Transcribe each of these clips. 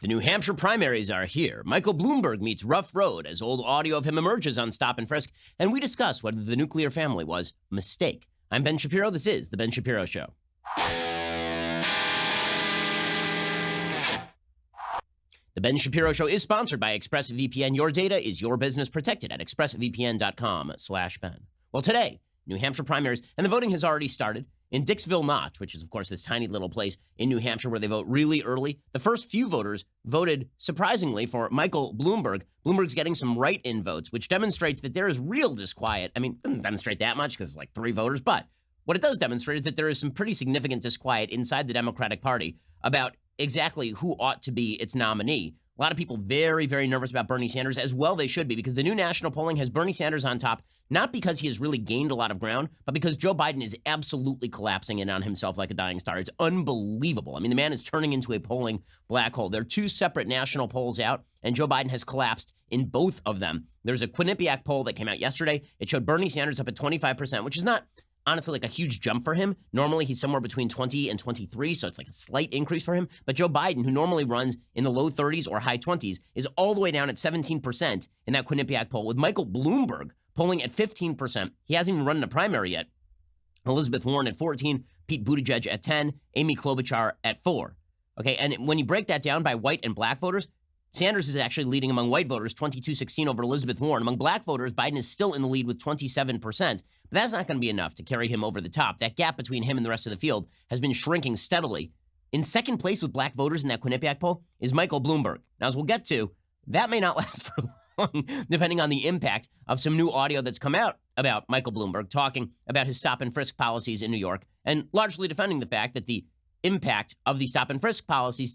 The New Hampshire primaries are here. Michael Bloomberg meets rough road as old audio of him emerges on Stop and Frisk, and we discuss whether the nuclear family was a mistake. I'm Ben Shapiro. This is The Ben Shapiro Show. The Ben Shapiro Show is sponsored by ExpressVPN. Your data is your business, protected at expressvpn.com/Ben. Well, today, New Hampshire primaries, and the voting has already started in Dixville Notch, which is, of course, this tiny little place in New Hampshire where they vote really early. The first few voters voted, surprisingly, for Michael Bloomberg. Bloomberg's getting some write-in votes, which demonstrates that there is real disquiet. I mean, it doesn't demonstrate that much because it's like 3 voters, but what it does demonstrate is that there is some pretty significant disquiet inside the Democratic Party about exactly who ought to be its nominee. A lot of people very, very nervous about Bernie Sanders, as well they should be, because the new national polling has Bernie Sanders on top, not because he has really gained a lot of ground, but because Joe Biden is absolutely collapsing in on himself like a dying star. It's unbelievable. I mean, the man is turning into a polling black hole. There are 2 separate national polls out, and Joe Biden has collapsed in both of them. There's a Quinnipiac poll that came out yesterday. It showed Bernie Sanders up at 25%, which is not honestly like a huge jump for him. Normally, he's somewhere between 20 and 23, so it's like a slight increase for him. But Joe Biden, who normally runs in the low 30s or high 20s, is all the way down at 17% in that Quinnipiac poll, with Michael Bloomberg polling at 15%. He hasn't even run in a primary yet. Elizabeth Warren at 14, Pete Buttigieg at 10, Amy Klobuchar at 4. Okay, and when you break that down by white and black voters, Sanders is actually leading among white voters, 22-16 over Elizabeth Warren. Among black voters, Biden is still in the lead with 27%. But that's not going to be enough to carry him over the top. That gap between him and the rest of the field has been shrinking steadily. In second place with black voters in that Quinnipiac poll is Michael Bloomberg. Now, as we'll get to, that may not last for long, depending on the impact of some new audio that's come out about Michael Bloomberg talking about his stop and frisk policies in New York, and largely defending the fact that the impact of the stop and frisk policies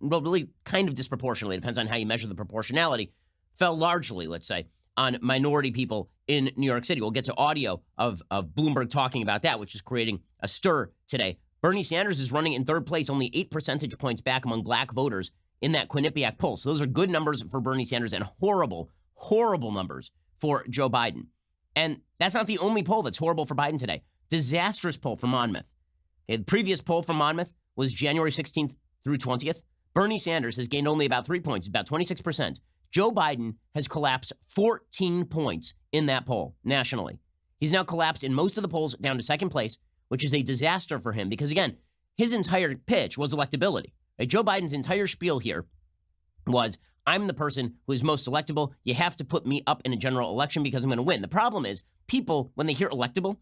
really kind of disproportionately, depends on how you measure the proportionality, fell largely, let's say, on minority people in New York City. We'll get to audio of Bloomberg talking about that, which is creating a stir today. Bernie Sanders is running in third place, only 8 percentage points back among black voters in that Quinnipiac poll. So those are good numbers for Bernie Sanders and horrible, horrible numbers for Joe Biden. And that's not the only poll that's horrible for Biden today. Disastrous poll from Monmouth. Okay, the previous poll from Monmouth was January 16th through 20th. Bernie Sanders has gained only about 3 points, about 26%. Joe Biden has collapsed 14 points in that poll nationally. He's now collapsed in most of the polls down to second place, which is a disaster for him because, again, his entire pitch was electability. Right? Joe Biden's entire spiel here was, I'm the person who is most electable. You have to put me up in a general election because I'm going to win. The problem is people, when they hear electable,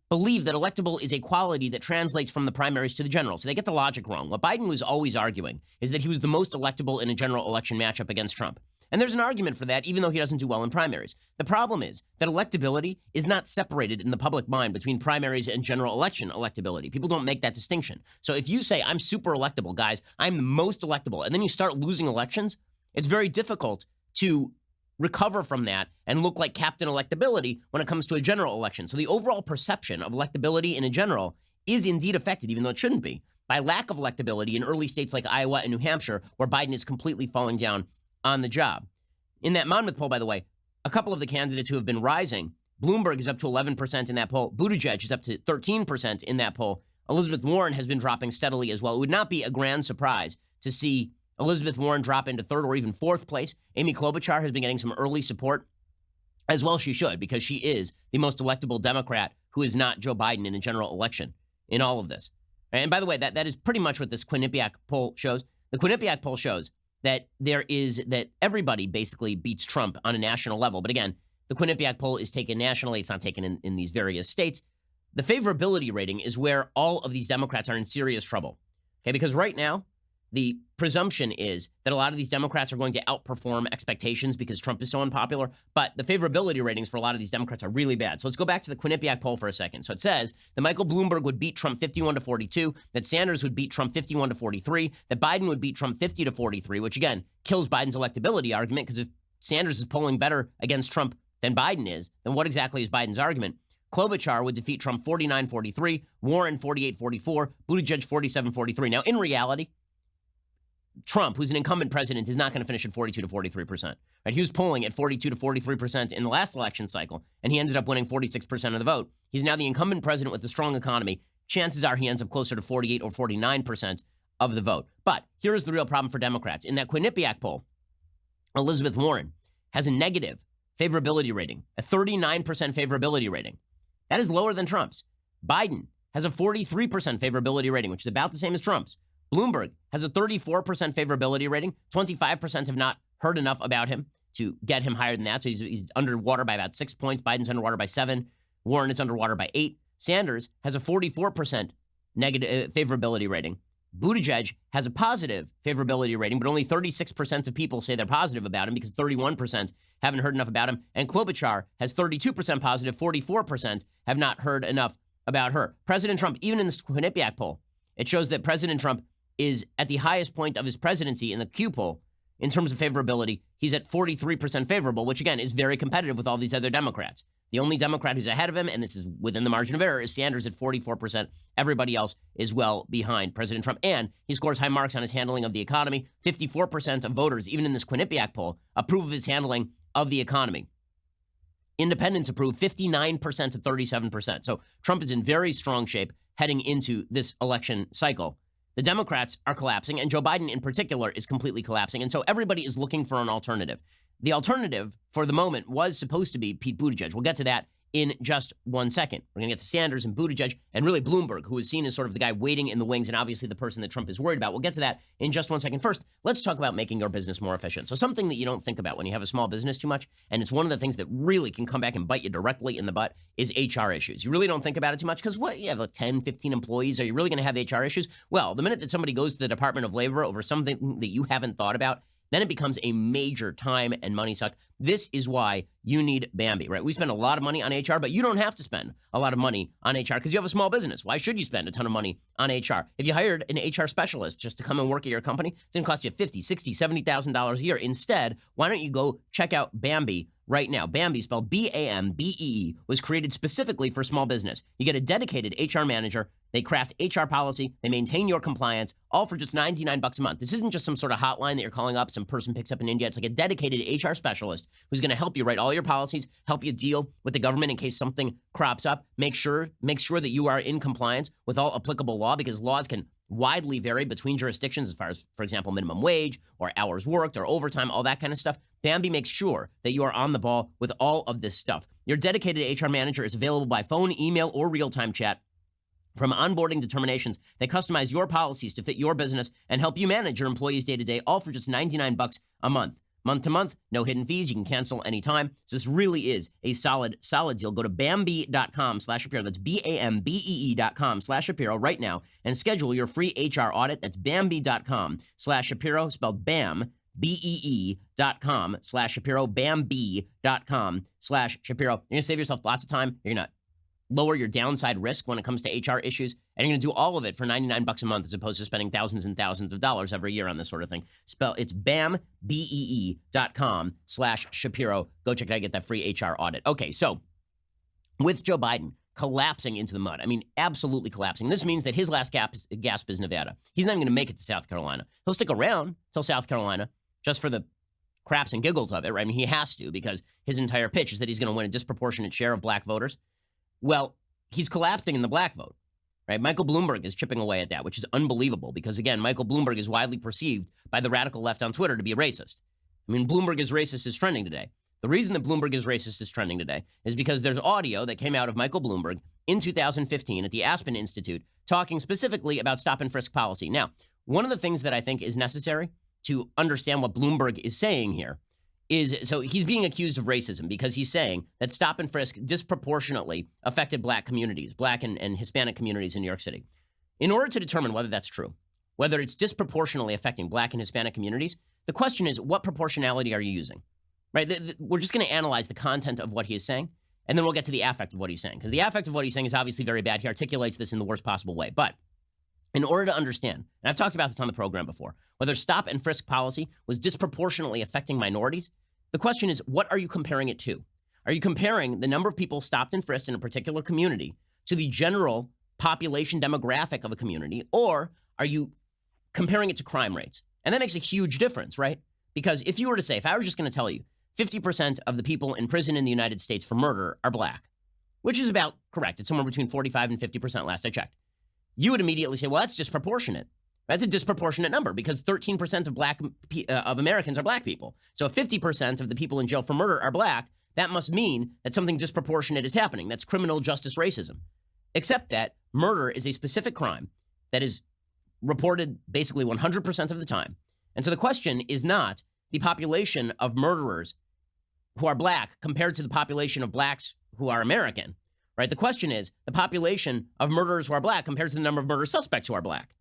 believe that electable is a quality that translates from the primaries to the general. So they get the logic wrong. What Biden was always arguing is that he was the most electable in a general election matchup against Trump. And there's an argument for that, even though he doesn't do well in primaries. The problem is that electability is not separated in the public mind between primaries and general election electability. People don't make that distinction. So if you say, I'm super electable, guys, I'm the most electable, and then you start losing elections, it's very difficult to recover from that and look like Captain Electability when it comes to a general election. So the overall perception of electability in a general is indeed affected, even though it shouldn't be, by lack of electability in early states like Iowa and New Hampshire, where Biden is completely falling down on the job. In that Monmouth poll, by the way, a couple of the candidates who have been rising, Bloomberg is up to 11% in that poll. Buttigieg is up to 13% in that poll. Elizabeth Warren has been dropping steadily as well. It would not be a grand surprise to see Elizabeth Warren drop into third or even fourth place. Amy Klobuchar has been getting some early support, as well she should, because she is the most electable Democrat who is not Joe Biden in a general election in all of this. And by the way, that is pretty much what this Quinnipiac poll shows. The Quinnipiac poll shows that that everybody basically beats Trump on a national level. But again, the Quinnipiac poll is taken nationally. It's not taken in these various states. The favorability rating is where all of these Democrats are in serious trouble. Okay, because right now, the presumption is that a lot of these Democrats are going to outperform expectations because Trump is so unpopular, but the favorability ratings for a lot of these Democrats are really bad. So let's go back to the Quinnipiac poll for a second. So it says that Michael Bloomberg would beat Trump 51-42, that Sanders would beat Trump 51-43, that Biden would beat Trump 50-43, which again kills Biden's electability argument, because if Sanders is polling better against Trump than Biden is, then what exactly is Biden's argument? Klobuchar would defeat Trump 49-43, Warren 48-44, Buttigieg 47-43. Now, in reality, Trump, who's an incumbent president, is not going to finish at 42 to 43%. Right? He was polling at 42 to 43% in the last election cycle, and he ended up winning 46% of the vote. He's now the incumbent president with a strong economy. Chances are he ends up closer to 48 or 49% of the vote. But here is the real problem for Democrats. In that Quinnipiac poll, Elizabeth Warren has a negative favorability rating, a 39% favorability rating. That is lower than Trump's. Biden has a 43% favorability rating, which is about the same as Trump's. Bloomberg has a 34% favorability rating. 25% have not heard enough about him to get him higher than that. So he's underwater by about 6 points. Biden's underwater by 7. Warren is underwater by 8. Sanders has a 44% negative favorability rating. Buttigieg has a positive favorability rating, but only 36% of people say they're positive about him because 31% haven't heard enough about him. And Klobuchar has 32% positive, 44% have not heard enough about her. President Trump, even in this Quinnipiac poll, it shows that President Trump is at the highest point of his presidency in the Q poll in terms of favorability. He's at 43% favorable, which again is very competitive with all these other Democrats. The only Democrat who's ahead of him, and this is within the margin of error, is Sanders at 44%. Everybody else is well behind President Trump. And he scores high marks on his handling of the economy. 54% of voters, even in this Quinnipiac poll, approve of his handling of the economy. Independents approve 59% to 37%. So Trump is in very strong shape heading into this election cycle. The Democrats are collapsing, and Joe Biden in particular is completely collapsing. And so everybody is looking for an alternative. The alternative for the moment was supposed to be Pete Buttigieg. We'll get to that in just 1 second. We're going to get to Sanders and Buttigieg and really Bloomberg, who is seen as sort of the guy waiting in the wings and obviously the person that Trump is worried about. We'll get to that in just 1 second. First, let's talk about making your business more efficient. So something that you don't think about when you have a small business too much, and it's one of the things that really can come back and bite you directly in the butt, is HR issues. You really don't think about it too much because what, you have like 10, 15 employees. Are you really going to have HR issues? Well, the minute that somebody goes to the Department of Labor over something that you haven't thought about, then it becomes a major time and money suck. This is why you need Bambi, right? We spend a lot of money on HR, but you don't have to spend a lot of money on HR because you have a small business. Why should you spend a ton of money on HR? If you hired an HR specialist just to come and work at your company, it's going to cost you $50,000, $60,000, $70,000 a year. Instead, why don't you go check out Bambi right now? Bambi, spelled B-A-M-B-E-E, was created specifically for small business. You get a dedicated HR manager. They craft HR policy. They maintain your compliance, all for just $99 a month. This isn't just some sort of hotline that you're calling up, some person picks up in India. It's like a dedicated HR specialist who's going to help you write all your policies, help you deal with the government in case something crops up. Make sure that you are in compliance with all applicable law, because laws can widely vary between jurisdictions as far as, for example, minimum wage or hours worked or overtime, all that kind of stuff. Bambi makes sure that you are on the ball with all of this stuff. Your dedicated HR manager is available by phone, email, or real-time chat. From onboarding determinations, they customize your policies to fit your business and help you manage your employees day to day, all for just $99 a month. Month to month, no hidden fees. You can cancel anytime. So this really is a solid deal. Go to Bambi.com/Shapiro. That's BAMBEE.com/Shapiro right now and schedule your free HR audit. That's Bambi.com/Shapiro, spelled BAM, BEE.com/Shapiro, Bambi.com/Shapiro. You're going to save yourself lots of time. You're going to lower your downside risk when it comes to HR issues, and you're going to do all of it for $99 a month as opposed to spending thousands and thousands of dollars every year on this sort of thing. It's BAMBEE.com/Shapiro. Go check it out, get that free HR audit. Okay, so with Joe Biden collapsing into the mud, I mean, absolutely collapsing, this means that his last gasp is Nevada. He's not even going to make it to South Carolina. He'll stick around till South Carolina just for the craps and giggles of it, right? I mean, he has to, because his entire pitch is that he's going to win a disproportionate share of black voters. Well, he's collapsing in the black vote, right? Michael Bloomberg is chipping away at that, which is unbelievable because, again, Michael Bloomberg is widely perceived by the radical left on Twitter to be a racist. I mean, Bloomberg is racist is trending today. The reason that Bloomberg is racist is trending today is because there's audio that came out of Michael Bloomberg in 2015 at the Aspen Institute talking specifically about stop and frisk policy. Now, one of the things that I think is necessary to understand what Bloomberg is saying here is, so he's being accused of racism because he's saying that stop and frisk disproportionately affected black communities, black and Hispanic communities in New York City. In order to determine whether that's true, whether it's disproportionately affecting black and Hispanic communities, the question is, what proportionality are you using? Right? We're just going to analyze the content of what he is saying, and then we'll get to the affect of what he's saying, because the affect of what he's saying is obviously very bad. He articulates this in the worst possible way. But in order to understand, and I've talked about this on the program before, whether stop and frisk policy was disproportionately affecting minorities, the question is, what are you comparing it to? Are you comparing the number of people stopped and frisked in a particular community to the general population demographic of a community, or are you comparing it to crime rates? And that makes a huge difference, right? Because if you were to say, if I was just going to tell you 50% of the people in prison in the United States for murder are black, which is about correct. It's somewhere between 45 and 50% last I checked. You would immediately say, well, that's disproportionate. That's a disproportionate number because 13% of Americans are black people. So if 50% of the people in jail for murder are black, that must mean that something disproportionate is happening. That's criminal justice racism. Except that murder is a specific crime that is reported basically 100% of the time. And so the question is not the population of murderers who are black compared to the population of blacks who are American, right? The question is the population of murderers who are black compared to the number of murder suspects who are black,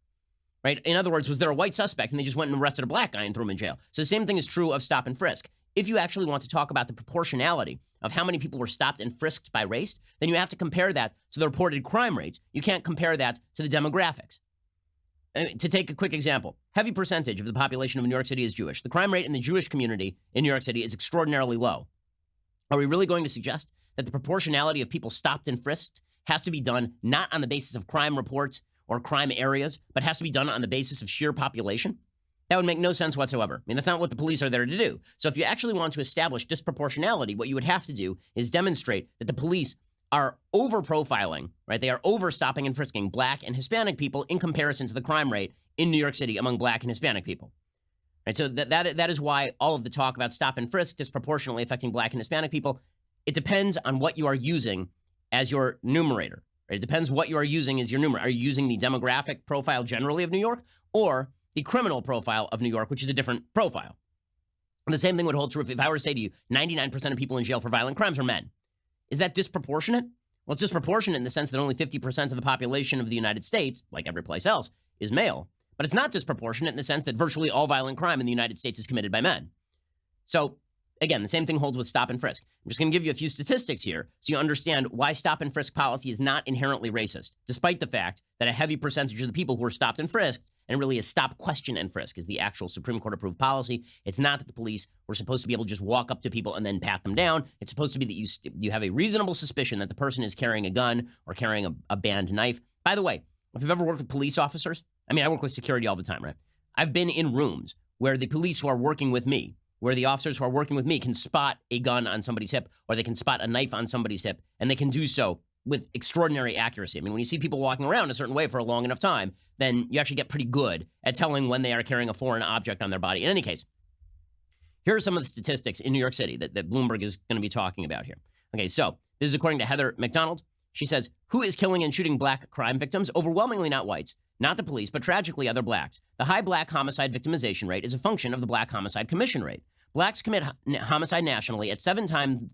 right? In other words, was there a white suspect and they just went and arrested a black guy and threw him in jail? So the same thing is true of stop and frisk. If you actually want to talk about the proportionality of how many people were stopped and frisked by race, then you have to compare that to the reported crime rates. You can't compare that to the demographics. To take a quick example, heavy percentage of the population of New York City is Jewish. The crime rate in the Jewish community in New York City is extraordinarily low. Are we really going to suggest that the proportionality of people stopped and frisked has to be done not on the basis of crime reports or crime areas, but has to be done on the basis of sheer population? That would make no sense whatsoever. I mean, that's not what the police are there to do. So if you actually want to establish disproportionality, what you would have to do is demonstrate that the police are over-profiling, right? They are over-stopping and frisking black and Hispanic people in comparison to the crime rate in New York City among black and Hispanic people. Right? So that is why all of the talk about stop and frisk disproportionately affecting black and Hispanic people, it depends on what you are using as your numerator. Right? It depends what you are using as your numerator. Are you using the demographic profile generally of New York or the criminal profile of New York, which is a different profile? And the same thing would hold true if I were to say to you, 99% of people in jail for violent crimes are men. Is that disproportionate? Well, it's disproportionate in the sense that only 50% of the population of the United States, like every place else, is male. But it's not disproportionate in the sense that virtually all violent crime in the United States is committed by men. So, again, the same thing holds with stop and frisk. I'm just going to give you a few statistics here so you understand why stop and frisk policy is not inherently racist, despite the fact that a heavy percentage of the people who are stopped and frisked, and really is stop, question, and frisk is the actual Supreme Court approved policy. It's not that the police were supposed to be able to just walk up to people and then pat them down. It's supposed to be that you have a reasonable suspicion that the person is carrying a gun or carrying a banned knife. By the way, if you've ever worked with police officers, I mean, I work with security all the time, right? I've been in rooms where the police who are working with me, where the officers who are working with me can spot a gun on somebody's hip or they can spot a knife on somebody's hip, and they can do so with extraordinary accuracy. I mean, when you see people walking around a certain way for a long enough time, then you actually get pretty good at telling when they are carrying a foreign object on their body. In any case, here are some of the statistics in New York City that Bloomberg is going to be talking about here. Okay, so this is according to Heather McDonald. She says, who is killing and shooting black crime victims? Overwhelmingly not whites, not the police, but tragically other blacks. The high black homicide victimization rate is a function of the Black Homicide Commission rate. Blacks commit homicide nationally at seven times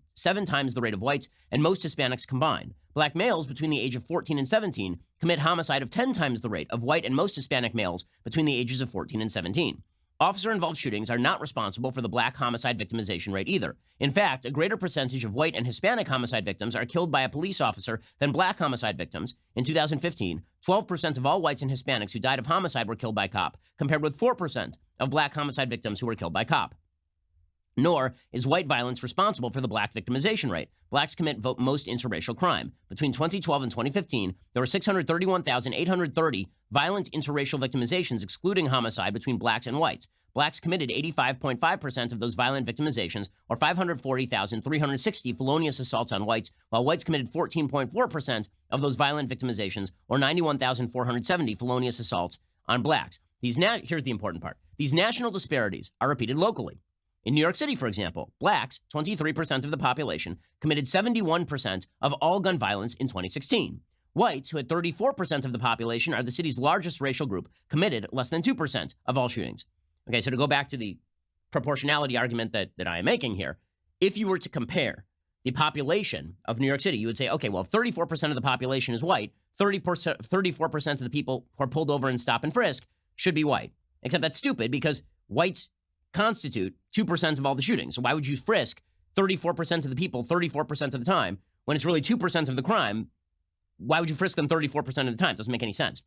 the rate of whites and most Hispanics combined. Black males between the age of 14 and 17 commit homicide of 10 times the rate of white and most Hispanic males between the ages of 14 and 17. Officer-involved shootings are not responsible for the black homicide victimization rate either. In fact, a greater percentage of white and Hispanic homicide victims are killed by a police officer than black homicide victims. In 2015, 12% of all whites and Hispanics who died of homicide were killed by cop, compared with 4% of black homicide victims who were killed by cop. Nor is white violence responsible for the black victimization rate. Blacks commit most interracial crime. Between 2012 and 2015, there were 631,830 violent interracial victimizations, excluding homicide, between blacks and whites. Blacks committed 85.5% of those violent victimizations, or 540,360 felonious assaults on whites, while whites committed 14.4% of those violent victimizations, or 91,470 felonious assaults on blacks. Here's the important part. These national disparities are repeated locally. In New York City, for example, blacks, 23% of the population, committed 71% of all gun violence in 2016. Whites, who had 34% of the population, are the city's largest racial group, committed less than 2% of all shootings. Okay, so to go back to the proportionality argument that I am making here, if you were to compare the population of New York City, you would say, okay, well, 34% of the population is white, 34% of the people who are pulled over and stop and frisk should be white. Except that's stupid because whites constitute 2% of all the shootings. So why would you frisk 34% of the people 34% of the time when it's really 2% of the crime? Why would you frisk them 34% of the time? It doesn't make any sense.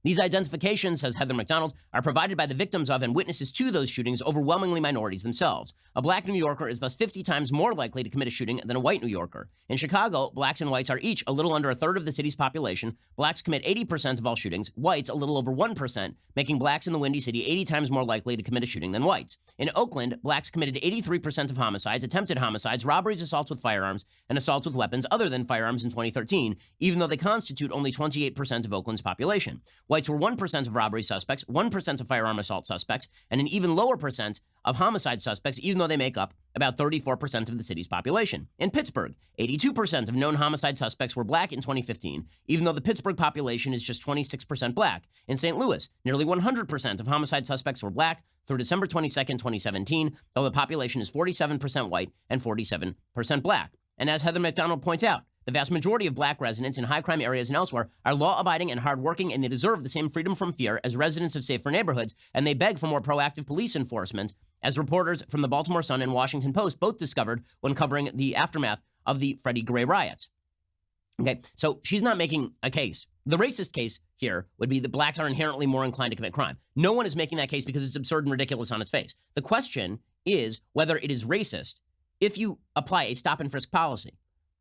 These identifications, says Heather McDonald, are provided by the victims of and witnesses to those shootings, overwhelmingly minorities themselves. A black New Yorker is thus 50 times more likely to commit a shooting than a white New Yorker. In Chicago, blacks and whites are each a little under a third of the city's population. Blacks commit 80% of all shootings, whites a little over 1%, making blacks in the Windy City 80 times more likely to commit a shooting than whites. In Oakland, blacks committed 83% of homicides, attempted homicides, robberies, assaults with firearms, and assaults with weapons other than firearms in 2013, even though they constitute only 28% of Oakland's population. Whites were 1% of robbery suspects, 1% of firearm assault suspects, and an even lower percent of homicide suspects, even though they make up about 34% of the city's population. In Pittsburgh, 82% of known homicide suspects were black in 2015, even though the Pittsburgh population is just 26% black. In St. Louis, nearly 100% of homicide suspects were black through December 22nd, 2017, though the population is 47% white and 47% black. And as Heather McDonald points out, the vast majority of black residents in high-crime areas and elsewhere are law-abiding and hardworking, and they deserve the same freedom from fear as residents of safer neighborhoods, and they beg for more proactive police enforcement, as reporters from the Baltimore Sun and Washington Post both discovered when covering the aftermath of the Freddie Gray riots. Okay, so she's not making a case. The racist case here would be that blacks are inherently more inclined to commit crime. No one is making that case because it's absurd and ridiculous on its face. The question is whether it is racist if you apply a stop and frisk policy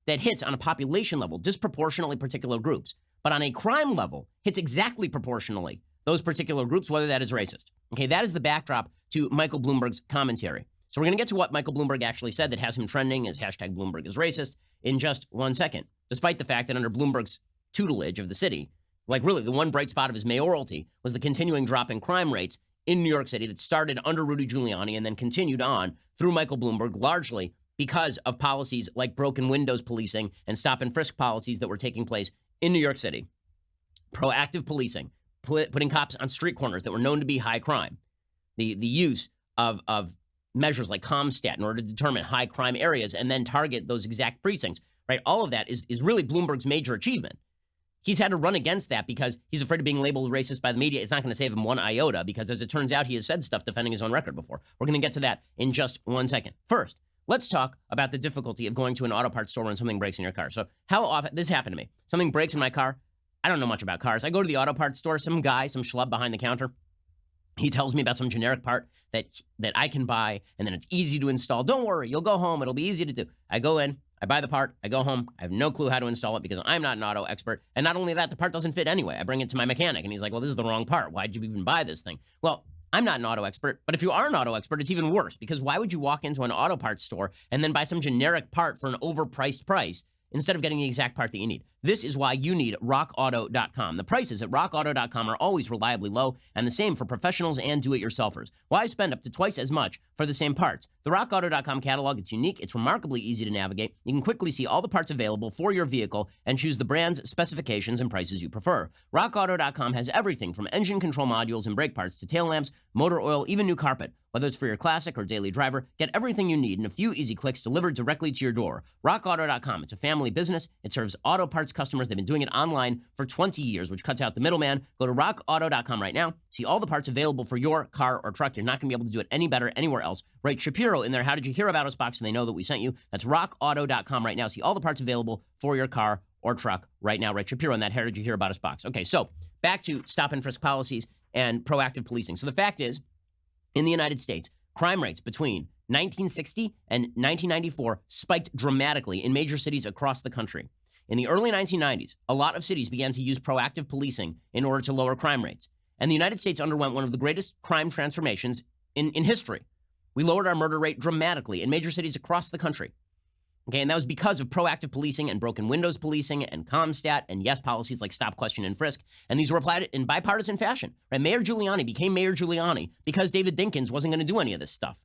that hits on a population level disproportionately particular groups, but on a crime level hits exactly proportionally those particular groups, whether that is racist. Okay, that is the backdrop to Michael Bloomberg's commentary. So we're going to get to what Michael Bloomberg actually said that has him trending as hashtag Bloomberg is racist in just 1 second, despite the fact that under Bloomberg's tutelage of the city, like really the one bright spot of his mayoralty was the continuing drop in crime rates in New York City that started under Rudy Giuliani and then continued on through Michael Bloomberg, largely because of policies like broken windows policing and stop and frisk policies that were taking place in New York City. Proactive policing, putting cops on street corners that were known to be high crime. The use of measures like CompStat in order to determine high crime areas and then target those exact precincts, right? All of that is really Bloomberg's major achievement. He's had to run against that because he's afraid of being labeled racist by the media. It's not going to save him one iota because, as it turns out, he has said stuff defending his own record before. We're going to get to that in just 1 second. First, let's talk about the difficulty of going to an auto parts store when something breaks in your car. So how often, this happened to me. Something breaks in my car. I don't know much about cars. I go to the auto parts store, some guy, some schlub behind the counter. He tells me about some generic part that I can buy, and then it's easy to install. Don't worry, you'll go home. It'll be easy to do. I go in, I buy the part, I go home. I have no clue how to install it because I'm not an auto expert. And not only that, the part doesn't fit anyway. I bring it to my mechanic, and he's like, well, this is the wrong part. Why'd you even buy this thing? Well, I'm not an auto expert, but if you are an auto expert, it's even worse because why would you walk into an auto parts store and then buy some generic part for an overpriced price instead of getting the exact part that you need? This is why you need rockauto.com. The prices at rockauto.com are always reliably low, and the same for professionals and do-it-yourselfers. Why spend up to twice as much for the same parts? The rockauto.com catalog, it's unique, it's remarkably easy to navigate. You can quickly see all the parts available for your vehicle and choose the brands, specifications, and prices you prefer. Rockauto.com has everything from engine control modules and brake parts to tail lamps, motor oil, even new carpet. Whether it's for your classic or daily driver, get everything you need in a few easy clicks delivered directly to your door. RockAuto.com. It's a family business. It serves auto parts customers. They've been doing it online for 20 years, which cuts out the middleman. Go to RockAuto.com right now. See all the parts available for your car or truck. You're not going to be able to do it any better anywhere else. Write Shapiro in there. How did you hear about us box? And they know that we sent you. That's RockAuto.com right now. See all the parts available for your car or truck right now. Write Shapiro in that. How did you hear about us box? Okay, so back to stop and frisk policies and proactive policing. So the fact is, in the United States, crime rates between 1960 and 1994 spiked dramatically in major cities across the country. In the early 1990s, a lot of cities began to use proactive policing in order to lower crime rates. And the United States underwent one of the greatest crime transformations in history. We lowered our murder rate dramatically in major cities across the country. Okay, and that was because of proactive policing and broken windows policing and CompStat and yes, policies like stop, question, and frisk. And these were applied in bipartisan fashion. Right? Mayor Giuliani became Mayor Giuliani because David Dinkins wasn't going to do any of this stuff.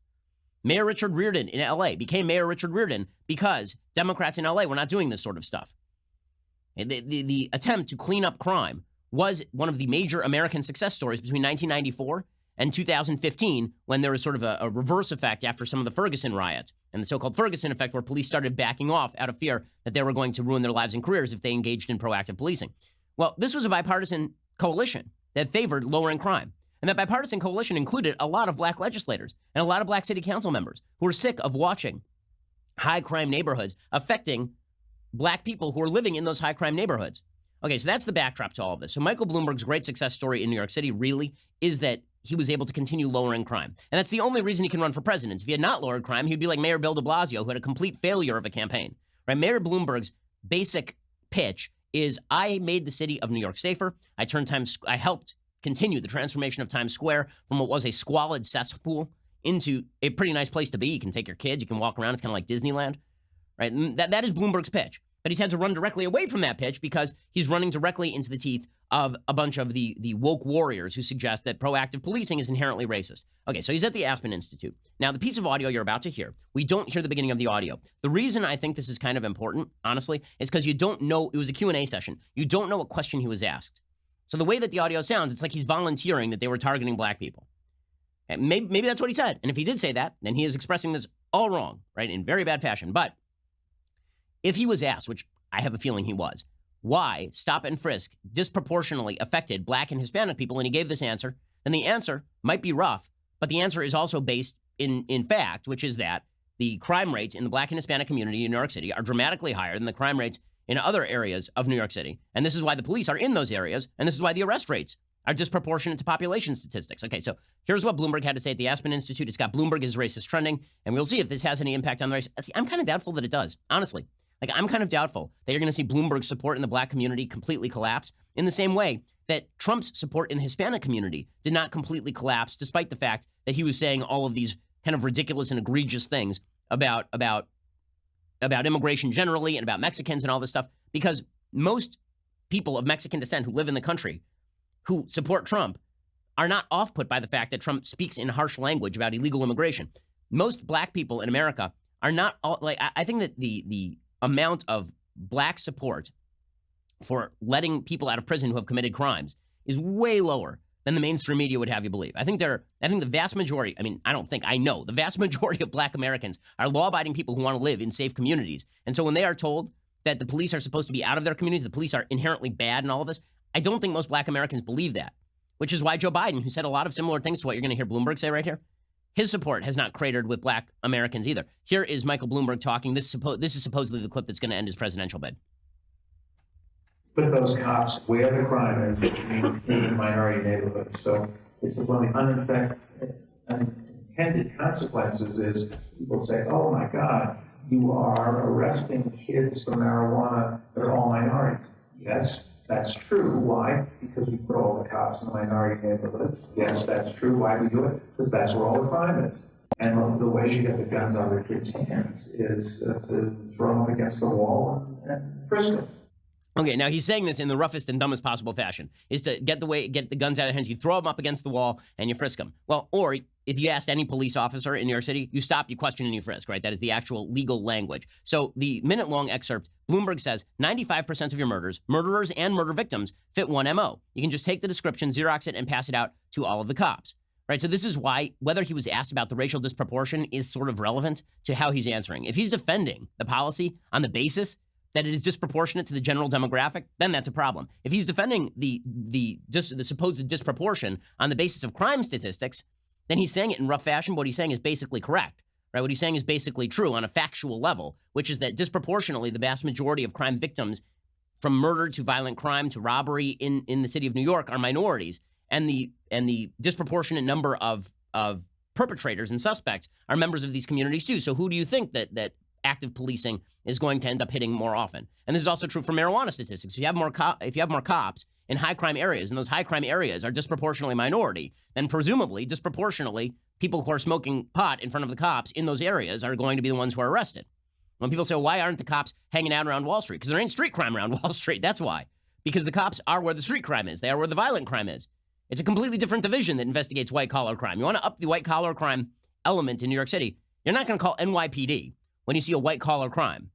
Mayor Richard Riordan in LA became Mayor Richard Riordan because Democrats in LA were not doing this sort of stuff. The attempt to clean up crime was one of the major American success stories between 1994 and 2015, when there was sort of a reverse effect after some of the Ferguson riots and the so-called Ferguson effect, where police started backing off out of fear that they were going to ruin their lives and careers if they engaged in proactive policing. Well, this was a bipartisan coalition that favored lowering crime. And that bipartisan coalition included a lot of black legislators and a lot of black city council members who were sick of watching high crime neighborhoods affecting black people who are living in those high crime neighborhoods. Okay, so that's the backdrop to all of this. So Michael Bloomberg's great success story in New York City really is that he was able to continue lowering crime. And that's the only reason he can run for president. If he had not lowered crime, he'd be like Mayor Bill de Blasio, who had a complete failure of a campaign. Right? Mayor Bloomberg's basic pitch is, I made the city of New York safer. I helped continue the transformation of Times Square from what was a squalid cesspool into a pretty nice place to be. You can take your kids, you can walk around. It's kind of like Disneyland. Right? And that is Bloomberg's pitch. But he's had to run directly away from that pitch because he's running directly into the teeth of a bunch of the woke warriors who suggest that proactive policing is inherently racist. Okay, so he's at the Aspen Institute. Now, the piece of audio you're about to hear, we don't hear the beginning of the audio. The reason I think this is kind of important, honestly, is because you don't know, it was a Q&A session. You don't know what question he was asked. So the way that the audio sounds, it's like he's volunteering that they were targeting black people. And maybe that's what he said. And if he did say that, then he is expressing this all wrong, right, in very bad fashion. But if he was asked, which I have a feeling he was, why stop and frisk disproportionately affected black and Hispanic people, and he gave this answer, then the answer might be rough, but the answer is also based in fact, which is that the crime rates in the black and Hispanic community in New York City are dramatically higher than the crime rates in other areas of New York City. And this is why the police are in those areas, and this is why the arrest rates are disproportionate to population statistics. Okay, so here's what Bloomberg had to say at the Aspen Institute. It's got Bloomberg is racist trending, and we'll see if this has any impact on the race. See, I'm kind of doubtful that it does, honestly. Like, I'm kind of doubtful that you're going to see Bloomberg's support in the black community completely collapse in the same way that Trump's support in the Hispanic community did not completely collapse, despite the fact that he was saying all of these kind of ridiculous and egregious things about immigration generally and about Mexicans and all this stuff, because most people of Mexican descent who live in the country who support Trump are not off-put by the fact that Trump speaks in harsh language about illegal immigration. Most black people in America are not all, like, I think that the amount of black support for letting people out of prison who have committed crimes is way lower than the mainstream media would have you believe. I think the vast majority, I know the vast majority of black Americans are law-abiding people who want to live in safe communities. And so when they are told that the police are supposed to be out of their communities, the police are inherently bad and all of this, I don't think most black Americans believe that, which is why Joe Biden, who said a lot of similar things to what you're going to hear Bloomberg say right here, his support has not cratered with black Americans either. Here is Michael Bloomberg talking. This is supposedly the clip that's going to end his presidential bid. Put those cops where the crime is, which means in minority neighborhoods. So it's one of the unintended consequences is people say, oh my God, you are arresting kids for marijuana that are all minorities. Yes, that's true. Why? Because we put all the cops in the minority neighborhoods. Yes, that's true. Why do we do it? Because that's where all the crime is. And the way you get the guns out of the kids' hands is to throw them against the wall and frisk them. Okay, now he's saying this in the roughest and dumbest possible fashion, is to get the guns out of hands. You throw them up against the wall and you frisk them. Well, or if you asked any police officer in New York City, you stop, you question, and you frisk, right? That is the actual legal language. So the minute-long excerpt, Bloomberg says 95% of your murderers and murder victims fit one MO. You can just take the description, Xerox it, and pass it out to all of the cops, right? So this is why whether he was asked about the racial disproportion is sort of relevant to how he's answering. If he's defending the policy on the basis that it is disproportionate to the general demographic, then that's a problem. If he's defending the supposed disproportion on the basis of crime statistics, then he's saying it in rough fashion. What he's saying is basically correct, right? What he's saying is basically true on a factual level, which is that disproportionately the vast majority of crime victims, from murder to violent crime to robbery in the city of New York, are minorities, and the disproportionate number of perpetrators and suspects are members of these communities too. So who do you think that active policing is going to end up hitting more often? And this is also true for marijuana statistics. If you have more cops in high crime areas, and those high crime areas are disproportionately minority, then presumably disproportionately people who are smoking pot in front of the cops in those areas are going to be the ones who are arrested. When people say, well, why aren't the cops hanging out around Wall Street? Because there ain't street crime around Wall Street. That's why. Because the cops are where the street crime is. They are where the violent crime is. It's a completely different division that investigates white collar crime. You want to up the white collar crime element in New York City, you're not going to call NYPD when you see a white-collar crime,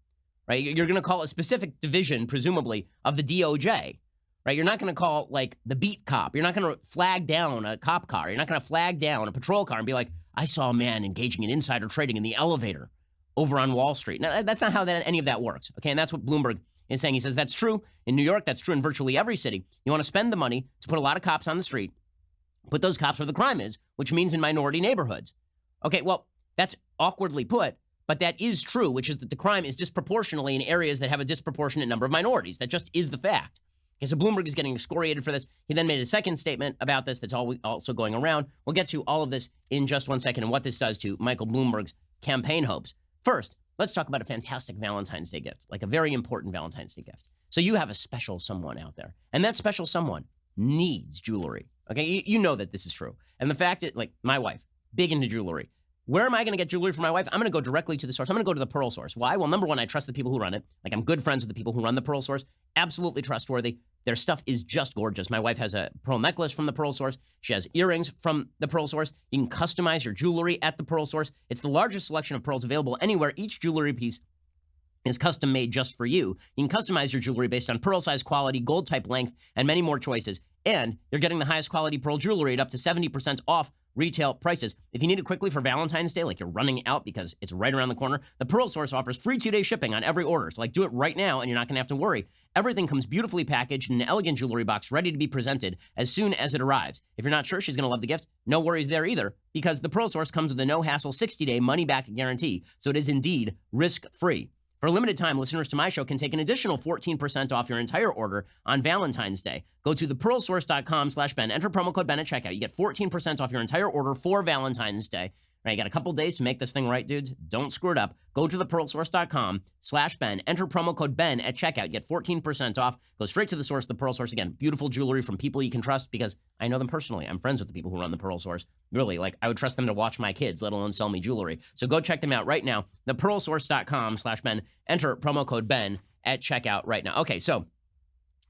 right? You're going to call a specific division, presumably, of the DOJ, right? You're not going to call, like, the beat cop. You're not going to flag down a cop car. You're not going to flag down a patrol car and be like, I saw a man engaging in insider trading in the elevator over on Wall Street. Now, that's not how any of that works, okay? And that's what Bloomberg is saying. He says that's true in New York. That's true in virtually every city. You want to spend the money to put a lot of cops on the street, put those cops where the crime is, which means in minority neighborhoods. Okay, well, that's awkwardly put, but that is true, which is that the crime is disproportionately in areas that have a disproportionate number of minorities. That just is the fact. Okay, so Bloomberg is getting excoriated for this. He then made a second statement about this that's also going around. We'll get to all of this in just one second and what this does to Michael Bloomberg's campaign hopes. First, let's talk about a fantastic Valentine's Day gift, like a very important Valentine's Day gift. So you have a special someone out there, and that special someone needs jewelry. Okay, you know that this is true. And the fact that, like, my wife, big into jewelry, Where am I going to get jewelry for my wife? I'm going to go directly to the source. I'm going to go to the pearl source. Why? Well, number one, I trust the people who run it. Like, I'm good friends with the people who run the pearl source. Absolutely trustworthy. Their stuff is just gorgeous. My wife has a pearl necklace from the pearl source. She has earrings from the pearl source. You can customize your jewelry at the pearl source. It's the largest selection of pearls available anywhere. Each jewelry piece is custom made just for you. You can customize your jewelry based on pearl size, quality, gold type, length, and many more choices. And you're getting the highest quality pearl jewelry at up to 70% off retail prices. If you need it quickly for Valentine's Day, like you're running out because it's right around the corner, the Pearl Source offers free 2-day shipping on every order. So, like, do it right now and you're not going to have to worry. Everything comes beautifully packaged in an elegant jewelry box ready to be presented as soon as it arrives. If you're not sure she's going to love the gift, no worries there either, because the Pearl Source comes with a no-hassle 60-day money-back guarantee, so it is indeed risk-free. For a limited time, listeners to my show can take an additional 14% off your entire order on Valentine's Day. Go to thepearlsource.com/Ben. Enter promo code Ben at checkout. You get 14% off your entire order for Valentine's Day. Right, you got a couple days to make this thing right, dudes. Don't screw it up. Go to thepearlsource.com/Ben. Enter promo code Ben at checkout. You get 14% off. Go straight to the source, the Pearl Source. Again, beautiful jewelry from people you can trust because I know them personally. I'm friends with the people who run the Pearl Source. Really, like, I would trust them to watch my kids, let alone sell me jewelry. So go check them out right now. Thepearlsource.com/Ben. Enter promo code Ben at checkout right now. Okay, so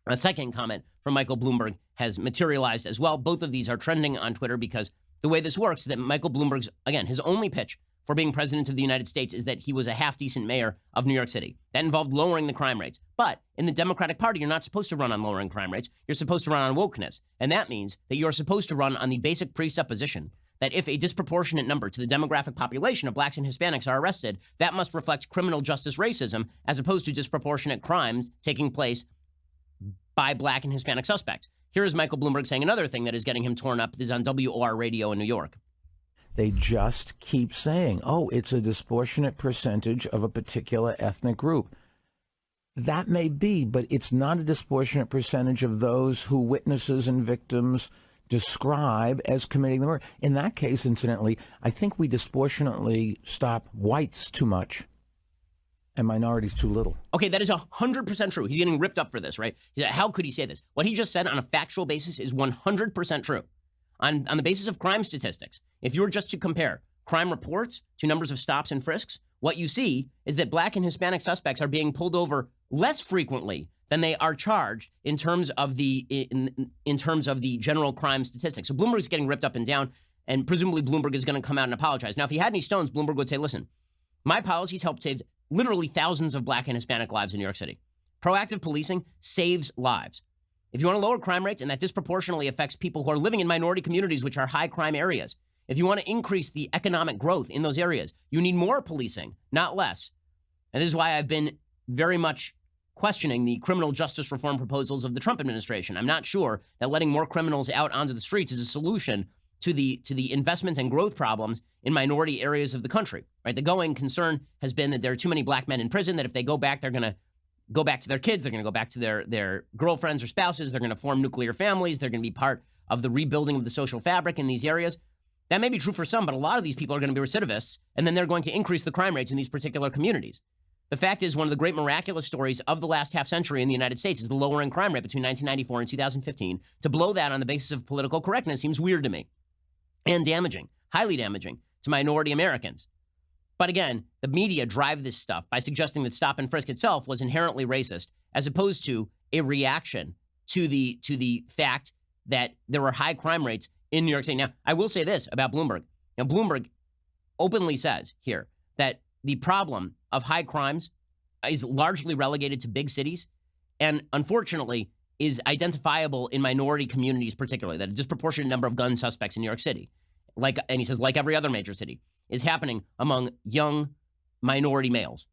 a second comment from Michael Bloomberg has materialized as well. Both of these are trending on Twitter because the way this works is that Michael Bloomberg's, again, his only pitch for being president of the United States is that he was a half-decent mayor of New York City. That involved lowering the crime rates. But in the Democratic Party, you're not supposed to run on lowering crime rates. You're supposed to run on wokeness. And that means that you're supposed to run on the basic presupposition that if a disproportionate number to the demographic population of blacks and Hispanics are arrested, that must reflect criminal justice racism as opposed to disproportionate crimes taking place by black and Hispanic suspects. Here is Michael Bloomberg saying another thing that is getting him torn up. This is on WOR radio in New York. They just keep saying, oh, it's a disproportionate percentage of a particular ethnic group. That may be, but it's not a disproportionate percentage of those who witnesses and victims describe as committing the murder. In that case, incidentally, I think we disproportionately stop whites too much and minorities too little. Okay, that is 100% true. He's getting ripped up for this, right? How could he say this? What he just said on a factual basis is 100% true. On the basis of crime statistics, if you were just to compare crime reports to numbers of stops and frisks, what you see is that black and Hispanic suspects are being pulled over less frequently than they are charged in terms of the in terms of the general crime statistics. So Bloomberg's getting ripped up and down, and presumably Bloomberg is going to come out and apologize. Now, if he had any stones, Bloomberg would say, listen, my policies helped save literally thousands of black and Hispanic lives in New York City. Proactive policing saves lives. If you want to lower crime rates, and that disproportionately affects people who are living in minority communities, which are high crime areas, if you want to increase the economic growth in those areas, you need more policing, not less. And this is why I've been very much questioning the criminal justice reform proposals of the Trump administration. I'm not sure that letting more criminals out onto the streets is a solution to the investment and growth problems in minority areas of the country, right? The going concern has been that there are too many black men in prison, that if they go back, they're going to go back to their kids, they're going to go back to their girlfriends or spouses, they're going to form nuclear families, they're going to be part of the rebuilding of the social fabric in these areas. That may be true for some, but a lot of these people are going to be recidivists, and then they're going to increase the crime rates in these particular communities. The fact is, one of the great miraculous stories of the last half century in the United States is the lowering crime rate between 1994 and 2015. To blow that on the basis of political correctness seems weird to me. And damaging, highly damaging to minority Americans. But again, the media drive this stuff by suggesting that stop and frisk itself was inherently racist, as opposed to a reaction to the fact that there were high crime rates in New York City. Now, I will say this about Bloomberg. Now, Bloomberg openly says here that the problem of high crimes is largely relegated to big cities, and unfortunately is identifiable in minority communities particularly, that a disproportionate number of gun suspects in New York City, and he says, like every other major city, is happening among young minority males.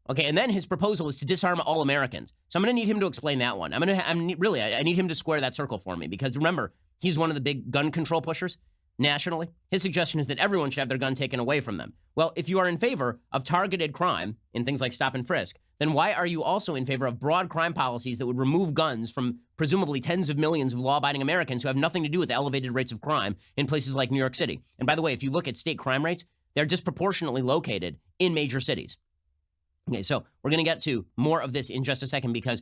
Okay, and then his proposal is to disarm all Americans. So I'm going to need him to explain that one. I need him to square that circle for me, because remember, he's one of the big gun control pushers nationally. His suggestion is that everyone should have their gun taken away from them. Well, if you are in favor of targeted crime in things like stop and frisk, then why are you also in favor of broad crime policies that would remove guns from presumably tens of millions of law-abiding Americans who have nothing to do with elevated rates of crime in places like New York City? And by the way, if you look at state crime rates, they're disproportionately located in major cities. Okay, so we're going to get to more of this in just a second, because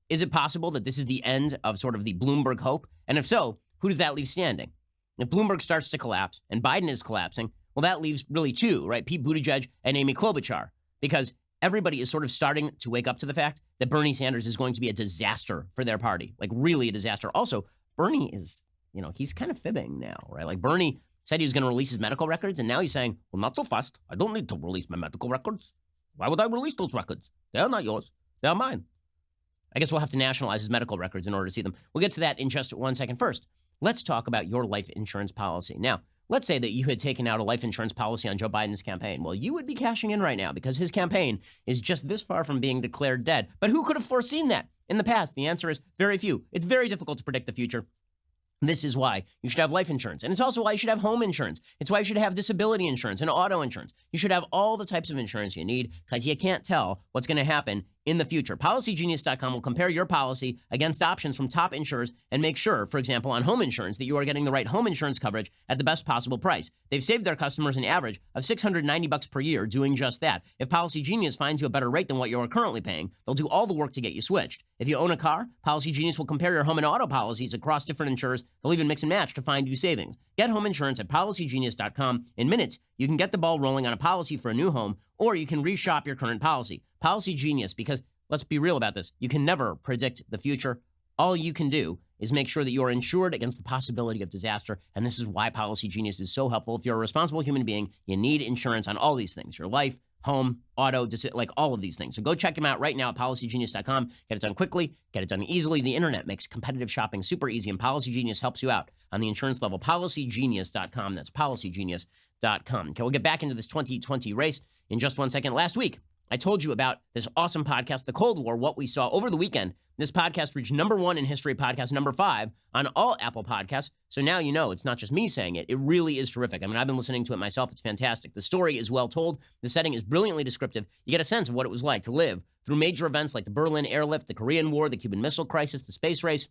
is it possible that this is the end of sort of the Bloomberg hope? And if so, who does that leave standing? If Bloomberg starts to collapse and Biden is collapsing, Well, that leaves really two, right? Pete Buttigieg and Amy Klobuchar, because everybody is sort of starting to wake up to the fact that Bernie Sanders is going to be a disaster for their party, like really a disaster. Also, Bernie is, he's kind of fibbing now, right? Like Bernie said he was going to release his medical records, and now he's saying, well, not so fast. I don't need to release my medical records. Why would I release those records? They're not yours. They're mine. I guess we'll have to nationalize his medical records in order to see them. We'll get to that in just 1 second. First, let's talk about your life insurance policy. Now, let's say that you had taken out a life insurance policy on Joe Biden's campaign. Well, you would be cashing in right now because his campaign is just this far from being declared dead. But who could have foreseen that in the past? The answer is very few. It's very difficult to predict the future. This is why you should have life insurance. And it's also why you should have home insurance. It's why you should have disability insurance and auto insurance. You should have all the types of insurance you need because you can't tell what's going to happen in the future. PolicyGenius.com will compare your policy against options from top insurers and make sure, for example, on home insurance, that you are getting the right home insurance coverage at the best possible price. They've saved their customers an average of $690 per year doing just that. If Policy Genius finds you a better rate than what you are currently paying, they'll do all the work to get you switched. If you own a car, Policy Genius will compare your home and auto policies across different insurers. They'll even mix and match to find you savings. Get home insurance at PolicyGenius.com. In minutes, you can get the ball rolling on a policy for a new home, or you can reshop your current policy. Policy Genius, because let's be real about this. You can never predict the future. All you can do is make sure that you are insured against the possibility of disaster. And this is why Policy Genius is so helpful. If you're a responsible human being, you need insurance on all these things, your life, home, auto, like all of these things. So go check them out right now at PolicyGenius.com. Get it done quickly, get it done easily. The internet makes competitive shopping super easy, and Policy Genius helps you out on the insurance level. PolicyGenius.com. That's PolicyGenius.com. Okay, we'll get back into this 2020 race in just 1 second. Last week, I told you about this awesome podcast, The Cold War, What We Saw. Over the weekend, this podcast reached #1 in history, podcast #5 on all Apple podcasts. So now you know it's not just me saying it. It really is terrific. I mean, I've been listening to it myself. It's fantastic. The story is well told. The setting is brilliantly descriptive. You get a sense of what it was like to live through major events like the Berlin airlift, the Korean War, the Cuban Missile Crisis, the space race.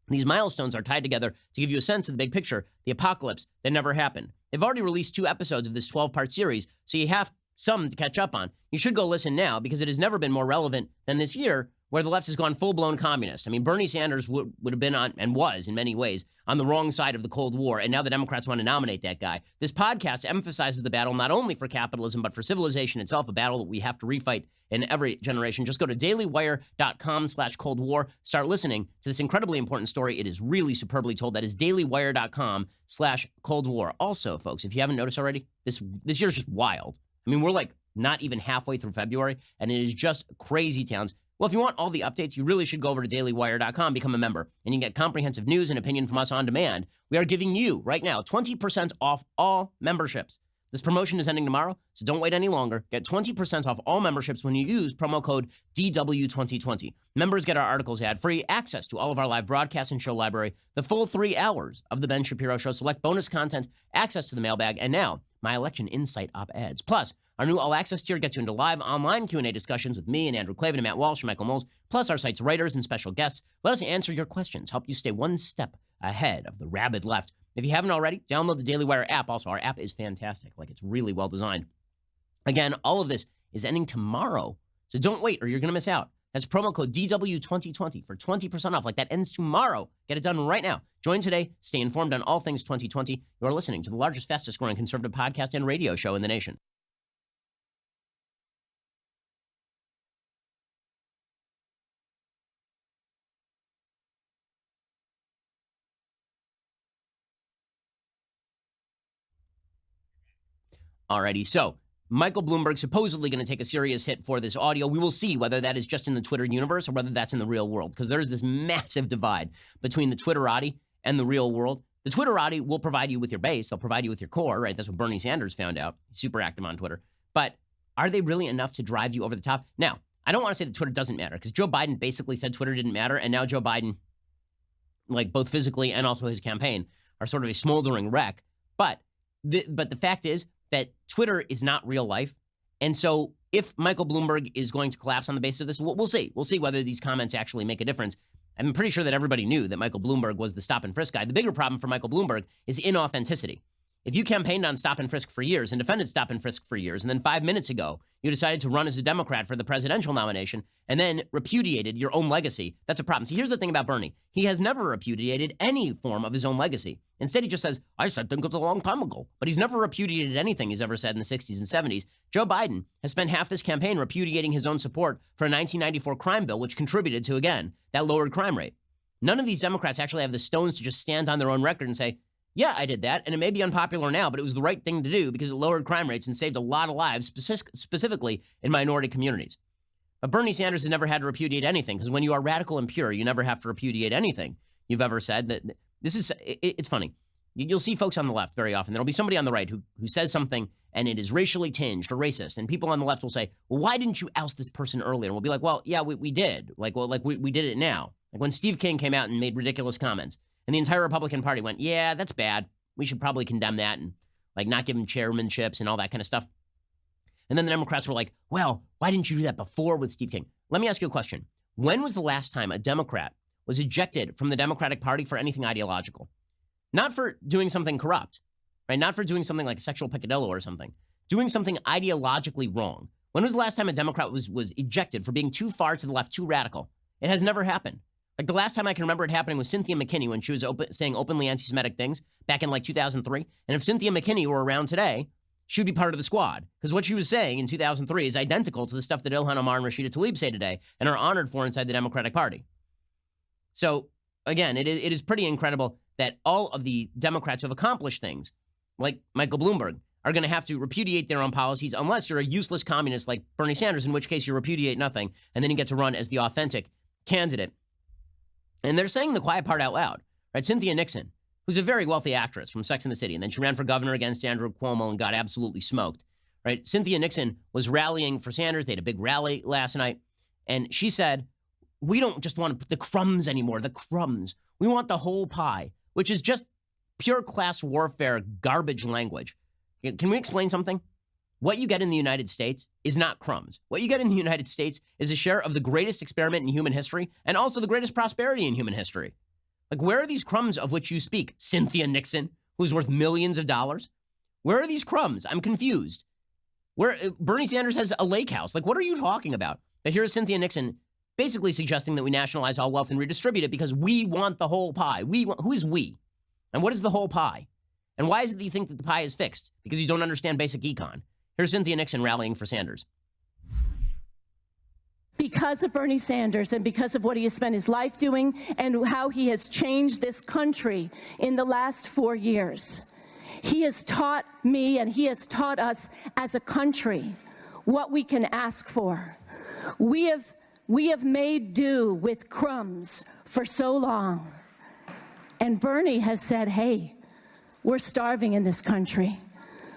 These milestones are tied together to give you a sense of the big picture, the apocalypse that never happened. They've already released 2 episodes of this 12-part series, so you have some to catch up on. You should go listen now because it has never been more relevant than this year, where the left has gone full-blown communist. I mean, Bernie Sanders would have been on, and was in many ways, on the wrong side of the Cold War, and now the Democrats want to nominate that guy. This podcast emphasizes the battle not only for capitalism, but for civilization itself, a battle that we have to refight in every generation. Just go to dailywire.com/Cold War. Start listening to this incredibly important story. It is really superbly told. That is dailywire.com/Cold War. Also, folks, if you haven't noticed already, this year's just wild. I mean, we're like not even halfway through February, and it is just crazy towns. Well, if you want all the updates, you really should go over to dailywire.com, become a member, and you can get comprehensive news and opinion from us on demand. We are giving you, right now, 20% off all memberships. This promotion is ending tomorrow, so don't wait any longer. Get 20% off all memberships when you use promo code DW2020. Members get our articles ad-free, access to all of our live broadcasts and show library, the full 3 hours of The Ben Shapiro Show, select bonus content, access to the mailbag, and now, my election insight op-eds. Plus, our new all-access tier gets you into live online Q&A discussions with me and Andrew Klavan and Matt Walsh and Michael Moles, plus our site's writers and special guests. Let us answer your questions, help you stay one step ahead of the rabid left. If you haven't already, download the Daily Wire app. Also, our app is fantastic. Like, it's really well designed. Again, all of this is ending tomorrow, so don't wait or you're going to miss out. That's promo code DW2020 for 20% off. Like, that ends tomorrow. Get it done right now. Join today. Stay informed on all things 2020. You are listening to the largest, fastest growing conservative podcast and radio show in the nation. Alrighty, so Michael Bloomberg supposedly going to take a serious hit for this audio. We will see whether that is just in the Twitter universe or whether that's in the real world, because there's this massive divide between the Twitterati and the real world. The Twitterati will provide you with your base. They'll provide you with your core, right? That's what Bernie Sanders found out. He's super active on Twitter. But are they really enough to drive you over the top? Now, I don't want to say that Twitter doesn't matter, because Joe Biden basically said Twitter didn't matter, and now Joe Biden, like both physically and also his campaign, are sort of a smoldering wreck. But the fact is that Twitter is not real life. And so if Michael Bloomberg is going to collapse on the basis of this, we'll see. We'll see whether these comments actually make a difference. I'm pretty sure that everybody knew that Michael Bloomberg was the stop and frisk guy. The bigger problem for Michael Bloomberg is inauthenticity. If you campaigned on stop and frisk for years and defended stop and frisk for years, and then 5 minutes ago, you decided to run as a Democrat for the presidential nomination and then repudiated your own legacy, that's a problem. See, here's the thing about Bernie. He has never repudiated any form of his own legacy. Instead, he just says, I said things a long time ago. But he's never repudiated anything he's ever said in the 60s and 70s. Joe Biden has spent half this campaign repudiating his own support for a 1994 crime bill, which contributed to, again, that lowered crime rate. None of these Democrats actually have the stones to just stand on their own record and say, yeah, I did that, and it may be unpopular now, but it was the right thing to do because it lowered crime rates and saved a lot of lives, specifically in minority communities. But Bernie Sanders has never had to repudiate anything, because when you are radical and pure, you never have to repudiate anything you've ever said. That this is, it's funny. You'll see folks on the left very often. There'll be somebody on the right who says something, and it is racially tinged or racist, and people on the left will say, well, why didn't you oust this person earlier? And we'll be like, well, yeah, we did. We did it now. Like when Steve King came out and made ridiculous comments. And the entire Republican Party went, yeah, that's bad. We should probably condemn that and not give him chairmanships and all that kind of stuff. And then the Democrats were like, well, why didn't you do that before with Steve King? Let me ask you a question. When was the last time a Democrat was ejected from the Democratic Party for anything ideological? Not for doing something corrupt, right? Not for doing something like sexual peccadillo or something. Doing something ideologically wrong. When was the last time a Democrat was ejected for being too far to the left, too radical? It has never happened. Like the last time I can remember it happening was Cynthia McKinney when she was saying openly anti-Semitic things back in 2003. And if Cynthia McKinney were around today, she would be part of the squad. Because what she was saying in 2003 is identical to the stuff that Ilhan Omar and Rashida Tlaib say today and are honored for inside the Democratic Party. So, again, it is pretty incredible that all of the Democrats who have accomplished things, like Michael Bloomberg, are going to have to repudiate their own policies unless you're a useless communist like Bernie Sanders, in which case you repudiate nothing, and then you get to run as the authentic candidate. And they're saying the quiet part out loud, right? Cynthia Nixon, who's a very wealthy actress from Sex and the City, and then she ran for governor against Andrew Cuomo and got absolutely smoked, right? Cynthia Nixon was rallying for Sanders. They had a big rally last night, and she said, we don't just want the crumbs anymore, the crumbs. We want the whole pie, which is just pure class warfare garbage language. Can we explain something? What you get in the United States is not crumbs. What you get in the United States is a share of the greatest experiment in human history and also the greatest prosperity in human history. Like, where are these crumbs of which you speak? Cynthia Nixon, who's worth millions of dollars? Where are these crumbs? I'm confused. Where Bernie Sanders has a lake house. Like, what are you talking about? But here's Cynthia Nixon basically suggesting that we nationalize all wealth and redistribute it because we want the whole pie. Who is we? And what is the whole pie? And why is it that you think that the pie is fixed? Because you don't understand basic econ. Here's Cynthia Nixon rallying for Sanders. Because of Bernie Sanders and because of what he has spent his life doing and how he has changed this country in the last 4 years. He has taught me and he has taught us as a country what we can ask for. We have made do with crumbs for so long. And Bernie has said, hey, we're starving in this country.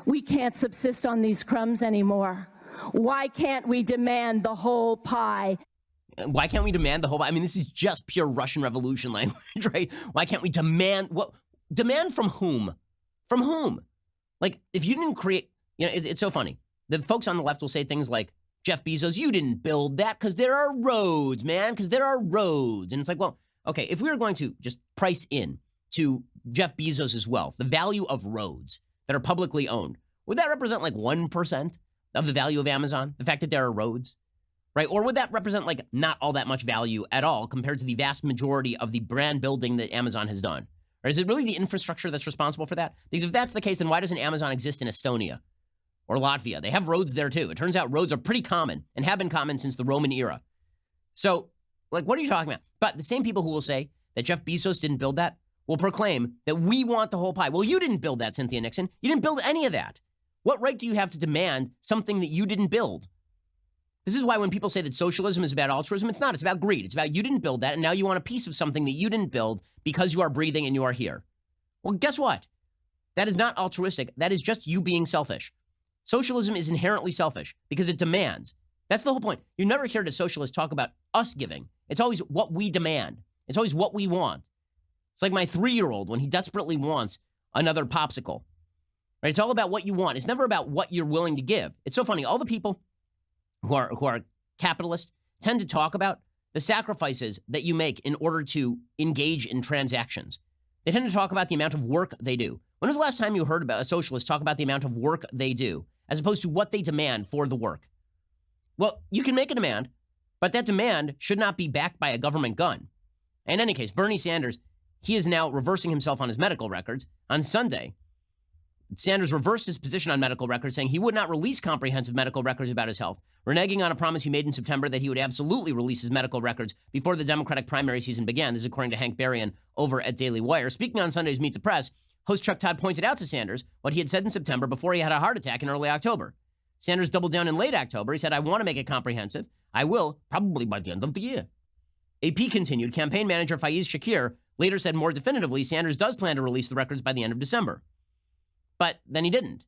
We can't subsist on these crumbs anymore. Why can't we demand the whole pie? Why can't we demand the whole pie? I mean, this is just pure Russian Revolution language, right? Why can't we demand? What? Demand from whom? From whom? Like, if you didn't create, it's so funny. The folks on the left will say things like, Jeff Bezos, you didn't build that because there are roads, man, because there are roads. And it's like, well, okay, if we were going to just price in to Jeff Bezos' wealth, the value of roads that are publicly owned, would that represent like 1% of the value of Amazon? The fact that there are roads, right? Or would that represent like not all that much value at all compared to the vast majority of the brand building that Amazon has done? Or is it really the infrastructure that's responsible for that? Because if that's the case, then why doesn't Amazon exist in Estonia or Latvia? They have roads there too. It turns out roads are pretty common and have been common since the Roman era. So, like, what are you talking about? But the same people who will say that Jeff Bezos didn't build that will proclaim that we want the whole pie. Well, you didn't build that, Cynthia Nixon. You didn't build any of that. What right do you have to demand something that you didn't build? This is why when people say that socialism is about altruism, it's not. It's about greed. It's about you didn't build that, and now you want a piece of something that you didn't build because you are breathing and you are here. Well, guess what? That is not altruistic. That is just you being selfish. Socialism is inherently selfish because it demands. That's the whole point. You never hear a socialist talk about us giving. It's always what we demand. It's always what we want. It's like my 3-year-old when he desperately wants another popsicle. Right? It's all about what you want. It's never about what you're willing to give. It's so funny. All the people who are capitalists tend to talk about the sacrifices that you make in order to engage in transactions. They tend to talk about the amount of work they do. When was the last time you heard about a socialist talk about the amount of work they do, as opposed to what they demand for the work? Well, you can make a demand, but that demand should not be backed by a government gun. In any case, Bernie Sanders, he is now reversing himself on his medical records. On Sunday, Sanders reversed his position on medical records, saying he would not release comprehensive medical records about his health, reneging on a promise he made in September that he would absolutely release his medical records before the Democratic primary season began. This is according to Hank Berrien over at Daily Wire. Speaking on Sunday's Meet the Press, host Chuck Todd pointed out to Sanders what he had said in September before he had a heart attack in early October. Sanders doubled down in late October. He said, I want to make it comprehensive. I will, probably by the end of the year. AP continued. Campaign manager Faiz Shakir later said more definitively Sanders does plan to release the records by the end of December. But then he didn't,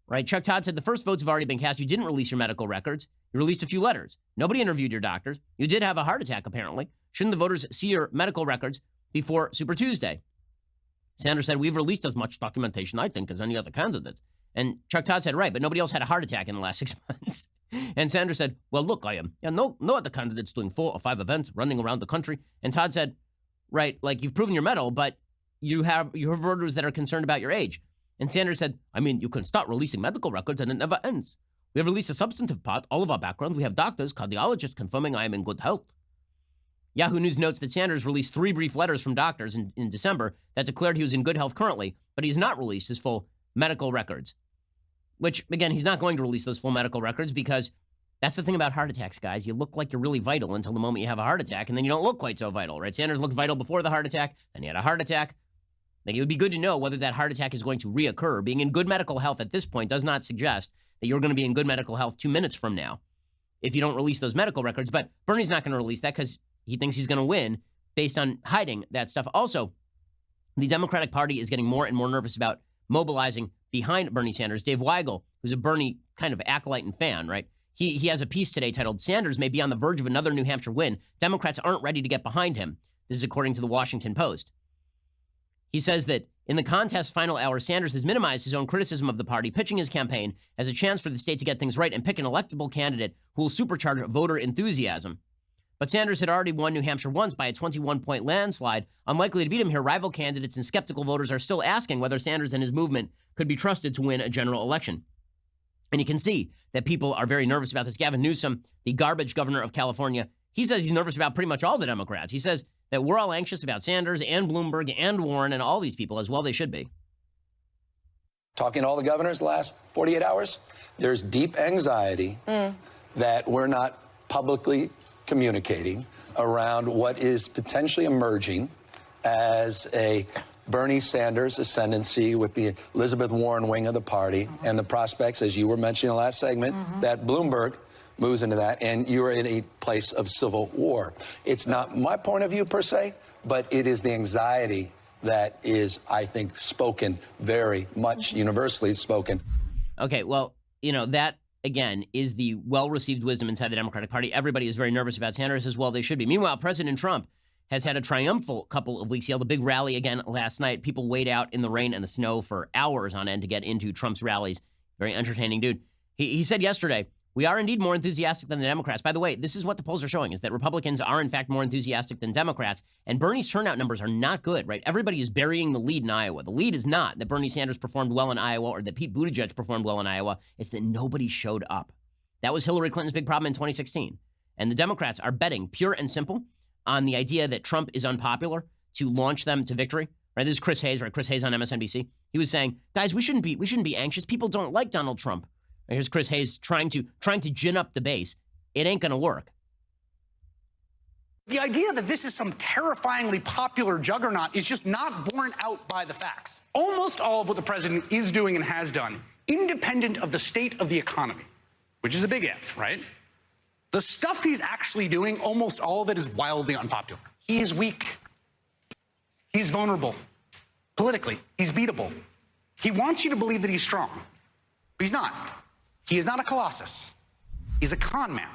right? Chuck Todd said the first votes have already been cast. You didn't release your medical records. You released a few letters. Nobody interviewed your doctors. You did have a heart attack, apparently. Shouldn't the voters see your medical records before Super Tuesday? Sanders said, we've released as much documentation, I think, as any other candidate. And Chuck Todd said, right, but nobody else had a heart attack in the last 6 months. And Sanders said, well, look, I am. Yeah, no other candidates doing 4 or 5 events, running around the country. And Todd said, right, like you've proven your mettle, but you have voters that are concerned about your age. And Sanders said, I mean, you can start releasing medical records and it never ends. We have released a substantive part, all of our background. We have doctors, cardiologists confirming I am in good health. Yahoo News notes that Sanders released 3 brief letters from doctors in December that declared he was in good health currently, but he's not released his full medical records. Which, again, he's not going to release those full medical records because that's the thing about heart attacks, guys. You look like you're really vital until the moment you have a heart attack, and then you don't look quite so vital, right? Sanders looked vital before the heart attack, then he had a heart attack. Like, it would be good to know whether that heart attack is going to reoccur. Being in good medical health at this point does not suggest that you're going to be in good medical health 2 minutes from now if you don't release those medical records. But Bernie's not going to release that because he thinks he's going to win based on hiding that stuff. Also, the Democratic Party is getting more and more nervous about mobilizing behind Bernie Sanders. Dave Weigel, who's a Bernie kind of acolyte and fan, right? He has a piece today titled, Sanders may be on the verge of another New Hampshire win. Democrats aren't ready to get behind him. This is according to the Washington Post. He says that in the contest's final hour, Sanders has minimized his own criticism of the party, pitching his campaign as a chance for the state to get things right and pick an electable candidate who will supercharge voter enthusiasm. But Sanders had already won New Hampshire once by a 21-point landslide. Unlikely to beat him here, rival candidates and skeptical voters are still asking whether Sanders and his movement could be trusted to win a general election. And you can see that people are very nervous about this. Gavin Newsom, the garbage governor of California, he says he's nervous about pretty much all the Democrats. He says that we're all anxious about Sanders and Bloomberg and Warren and all these people, as well they should be. Talking to all the governors the last 48 hours, there's deep anxiety that we're not publicly communicating around what is potentially emerging as a Bernie Sanders ascendancy with the Elizabeth Warren wing of the party and the prospects, as you were mentioning in the last segment, that Bloomberg moves into that, and you're in a place of civil war. It's not my point of view per se, but it is the anxiety that is, I think, spoken very much, universally spoken. Okay, well, that, again, is the well-received wisdom inside the Democratic Party. Everybody is very nervous about Sanders, as well they should be. Meanwhile, President Trump has had a triumphal couple of weeks. He held a big rally again last night. People wait out in the rain and the snow for hours on end to get into Trump's rallies. Very entertaining dude. He said yesterday, we are indeed more enthusiastic than the Democrats. By the way, this is what the polls are showing, is that Republicans are, in fact, more enthusiastic than Democrats. And Bernie's turnout numbers are not good, right? Everybody is burying the lead in Iowa. The lead is not that Bernie Sanders performed well in Iowa or that Pete Buttigieg performed well in Iowa. It's that nobody showed up. That was Hillary Clinton's big problem in 2016. And the Democrats are betting, pure and simple, on the idea that Trump is unpopular to launch them to victory. Right? This is Chris Hayes, right? Chris Hayes on MSNBC. He was saying, guys, we shouldn't be anxious. People don't like Donald Trump. And here's Chris Hayes trying to gin up the base. It ain't going to work. The idea that this is some terrifyingly popular juggernaut is just not borne out by the facts. Almost all of what the president is doing and has done, independent of the state of the economy, which is a big if, right? The stuff he's actually doing, almost all of it is wildly unpopular. He is weak. He's vulnerable. Politically, he's beatable. He wants you to believe that he's strong, but he's not. He is not a colossus. He's a con man.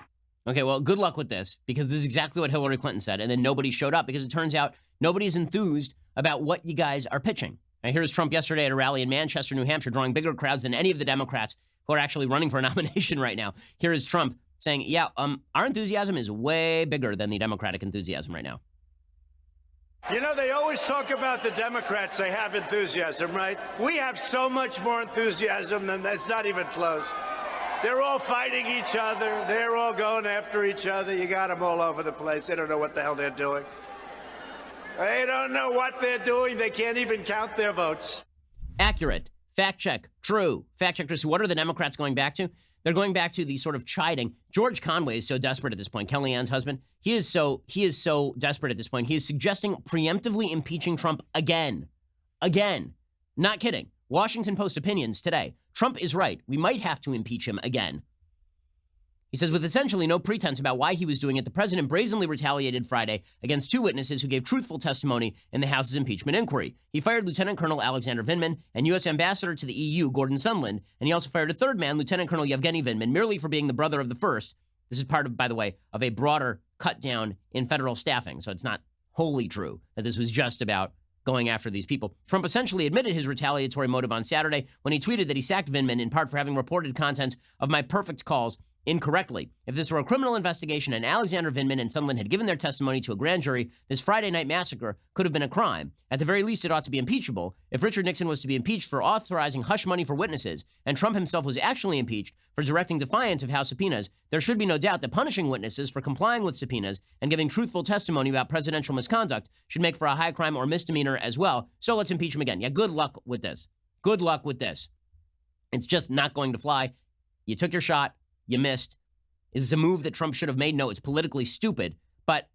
Okay, well, good luck with this, because this is exactly what Hillary Clinton said, and then nobody showed up because it turns out nobody's enthused about what you guys are pitching. And here's Trump yesterday at a rally in Manchester, New Hampshire, drawing bigger crowds than any of the Democrats who are actually running for a nomination right now. Here is Trump saying, yeah, our enthusiasm is way bigger than the Democratic enthusiasm right now. You know, they always talk about the Democrats. They have enthusiasm, right? We have so much more enthusiasm than that's not even close. They're all fighting each other. They're all going after each other. You got them all over the place. They don't know what the hell they're doing. They don't know what they're doing. They can't even count their votes. Accurate. Fact check. True. Fact check. So what are the Democrats going back to? They're going back to the sort of chiding. George Conway is so desperate at this point. Kellyanne's husband. He is so desperate at this point. He is suggesting preemptively impeaching Trump again. Again. Not kidding. Washington Post opinions today. Trump is right. We might have to impeach him again. He says, with essentially no pretense about why he was doing it, the president brazenly retaliated Friday against two witnesses who gave truthful testimony in the House's impeachment inquiry. He fired Lieutenant Colonel Alexander Vindman and U.S. Ambassador to the EU, Gordon Sondland, and he also fired a third man, Lieutenant Colonel Yevgeny Vindman, merely for being the brother of the first. This is part of, by the way, of a broader cut down in federal staffing, so it's not wholly true that this was just about going after these people. Trump essentially admitted his retaliatory motive on Saturday when he tweeted that he sacked Vindman in part for having reported contents of my perfect calls incorrectly. If this were a criminal investigation and Alexander Vindman and Sondland had given their testimony to a grand jury, this Friday night massacre could have been a crime. At the very least, it ought to be impeachable. If Richard Nixon was to be impeached for authorizing hush money for witnesses, and Trump himself was actually impeached for directing defiance of House subpoenas, there should be no doubt that punishing witnesses for complying with subpoenas and giving truthful testimony about presidential misconduct should make for a high crime or misdemeanor as well. So let's impeach him again. Yeah, good luck with this. Good luck with this. It's just not going to fly. You took your shot. You missed. Is this a move that Trump should have made? No, it's politically stupid. But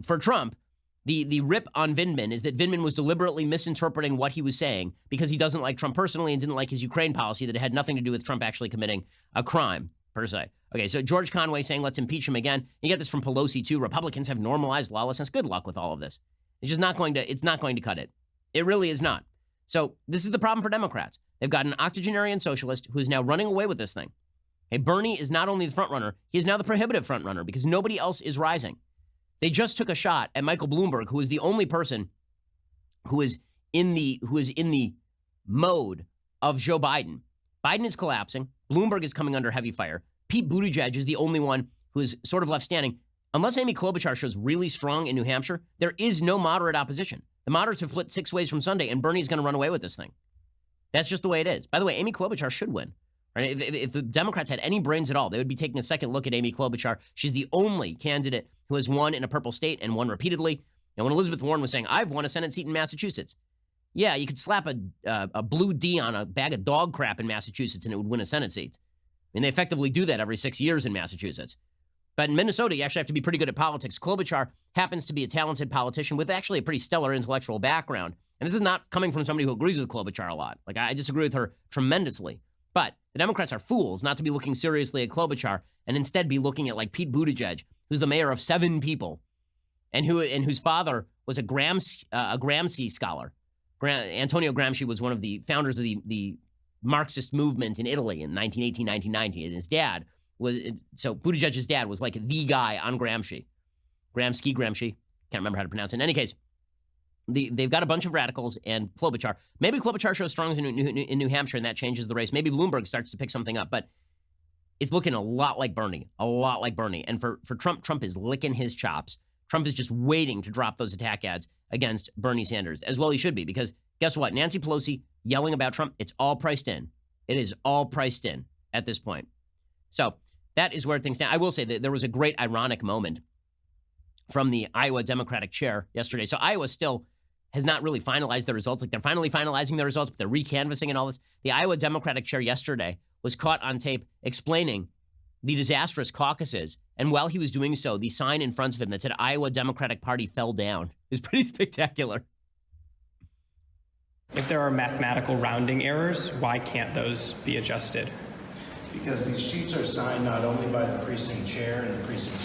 for Trump, the rip on Vindman is that Vindman was deliberately misinterpreting what he was saying because he doesn't like Trump personally and didn't like his Ukraine policy, that it had nothing to do with Trump actually committing a crime, per se. Okay, so George Conway saying, let's impeach him again. You get this from Pelosi, too. Republicans have normalized lawlessness. Good luck with all of this. It's just not going to cut it. It really is not. So this is the problem for Democrats. They've got an octogenarian socialist who is now running away with this thing. Hey, Bernie is not only the front runner, he is now the prohibitive front runner because nobody else is rising. They just took a shot at Michael Bloomberg, who is the only person who is in the mode of Joe Biden. Biden is collapsing. Bloomberg is coming under heavy fire. Pete Buttigieg is the only one who is sort of left standing. Unless Amy Klobuchar shows really strong in New Hampshire, there is no moderate opposition. The moderates have flipped 6 ways from Sunday, and Bernie's going to run away with this thing. That's just the way it is. By the way, Amy Klobuchar should win. Right? If the Democrats had any brains at all, they would be taking a second look at Amy Klobuchar. She's the only candidate who has won in a purple state and won repeatedly. And when Elizabeth Warren was saying, I've won a Senate seat in Massachusetts. Yeah, you could slap a blue D on a bag of dog crap in Massachusetts and it would win a Senate seat. I mean, they effectively do that every 6 years in Massachusetts. But in Minnesota, you actually have to be pretty good at politics. Klobuchar happens to be a talented politician with actually a pretty stellar intellectual background. And this is not coming from somebody who agrees with Klobuchar a lot. Like, I disagree with her tremendously. But the Democrats are fools not to be looking seriously at Klobuchar and instead be looking at like Pete Buttigieg, who's the mayor of 7 people and whose father was a Gramsci scholar. Antonio Gramsci was one of the founders of the Marxist movement in Italy in 1918, 1919. And his dad so Buttigieg's dad was like the guy on Gramsci. Gramsci. Can't remember how to pronounce it. In any case, they've got a bunch of radicals and Klobuchar. Maybe Klobuchar shows strong in New Hampshire and that changes the race. Maybe Bloomberg starts to pick something up, but it's looking a lot like Bernie. And for Trump is licking his chops. Trump is just waiting to drop those attack ads against Bernie Sanders, as well he should be, because guess what? Nancy Pelosi yelling about Trump, it's all priced in. It is all priced in at this point. So that is where things stand. I will say that there was a great ironic moment from the Iowa Democratic chair yesterday. So Iowa still has not really finalized the results. Like, they're finally finalizing the results, but they're recanvassing and all this. The Iowa Democratic chair yesterday was caught on tape explaining the disastrous caucuses. And while he was doing so, the sign in front of him that said Iowa Democratic Party fell down. It was pretty spectacular. If there are mathematical rounding errors, why can't those be adjusted? Because these sheets are signed not only by the precinct chair and the precinct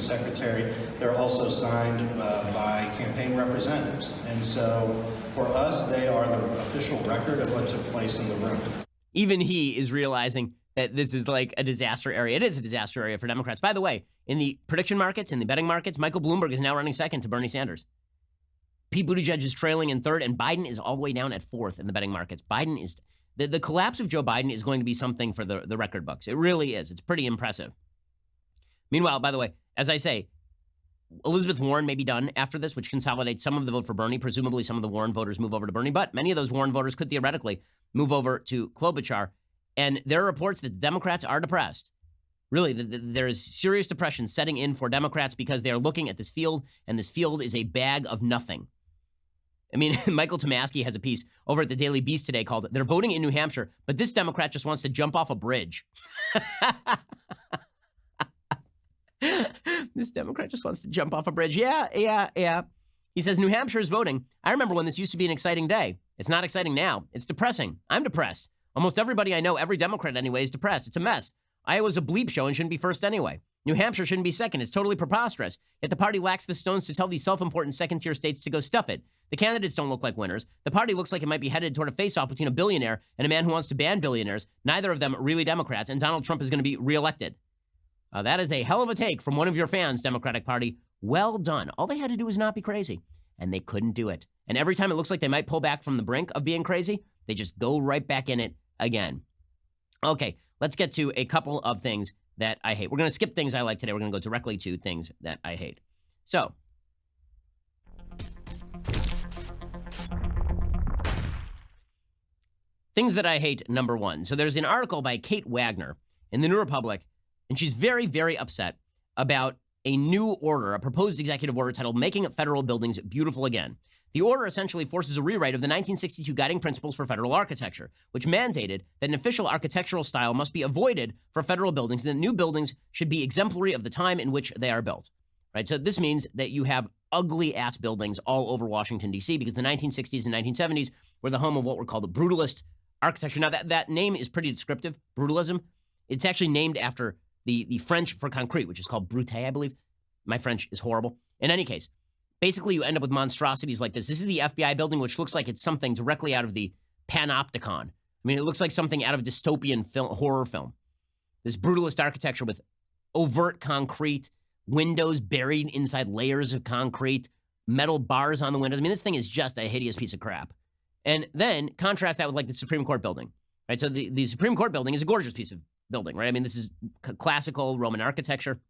secretary, they're also signed by campaign representatives. And so for us, they are the official record of what took place in the room. Even he is realizing that this is like a disaster area. It is a disaster area for Democrats. By the way, in the prediction markets, in the betting markets, Michael Bloomberg is now running second to Bernie Sanders. Pete Buttigieg is trailing in third, and Biden is all the way down at fourth in the betting markets. Biden is the collapse of Joe Biden is going to be something for the record books. It really is. It's pretty impressive. Meanwhile, by the way, as I say, Elizabeth Warren may be done after this, which consolidates some of the vote for Bernie. Presumably some of the Warren voters move over to Bernie, but many of those Warren voters could theoretically move over to Klobuchar. And there are reports that the Democrats are depressed. Really, there is serious depression setting in for Democrats because they are looking at this field, and this field is a bag of nothing. I mean, Michael Tomasky has a piece over at the Daily Beast today called "They're Voting in New Hampshire, but this Democrat just wants to jump off a bridge." This Democrat just wants to jump off a bridge. Yeah. He says, New Hampshire is voting. I remember when this used to be an exciting day. It's not exciting now. It's depressing. I'm depressed. Almost everybody I know, every Democrat anyway, is depressed. It's a mess. Iowa's a bleep show and shouldn't be first anyway. New Hampshire shouldn't be second. It's totally preposterous. Yet the party lacks the stones to tell these self-important second-tier states to go stuff it. The candidates don't look like winners. The party looks like it might be headed toward a face-off between a billionaire and a man who wants to ban billionaires. Neither of them really Democrats, and Donald Trump is going to be reelected. That is a hell of a take from one of your fans, Democratic Party. Well done. All they had to do was not be crazy, and they couldn't do it. And every time it looks like they might pull back from the brink of being crazy, they just go right back in it again. Okay, let's get to a couple of things that I hate. We're going to skip things I like today. We're going to go directly to things that I hate. So, things that I hate, number one. So there's an article by Kate Wagner in the New Republic, and she's very, very upset about a new order, a proposed executive order titled Making Federal Buildings Beautiful Again. The order essentially forces a rewrite of the 1962 Guiding Principles for Federal Architecture, which mandated that an official architectural style must be avoided for federal buildings, and that new buildings should be exemplary of the time in which they are built. Right? So this means that you have ugly-ass buildings all over Washington, D.C., because the 1960s and 1970s were the home of what were called the brutalist architecture. Now, that name is pretty descriptive, brutalism. It's actually named after the French for concrete, which is called brute, I believe. My French is horrible. In any case, basically you end up with monstrosities like this. This is the FBI building, which looks like it's something directly out of the Panopticon. I mean, it looks like something out of dystopian horror film. This brutalist architecture with overt concrete, windows buried inside layers of concrete, metal bars on the windows. I mean, this thing is just a hideous piece of crap. And then contrast that with like the Supreme Court building, right? So the Supreme Court building is a gorgeous piece of building, right? I mean, this is classical Roman architecture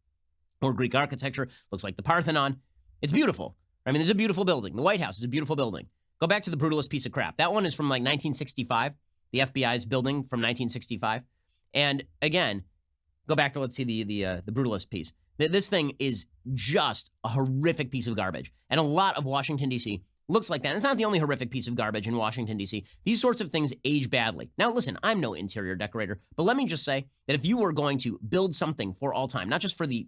or Greek architecture. Looks like the Parthenon. It's beautiful. I mean, it's a beautiful building. The White House is a beautiful building. Go back to the brutalist piece of crap. That one is from like 1965, the FBI's building from 1965. And again, go back to, let's see, the brutalist piece. This thing is just a horrific piece of garbage. And a lot of Washington, D.C. looks like that. And it's not the only horrific piece of garbage in Washington, D.C. These sorts of things age badly. Now, listen, I'm no interior decorator, but let me just say that if you were going to build something for all time, not just for the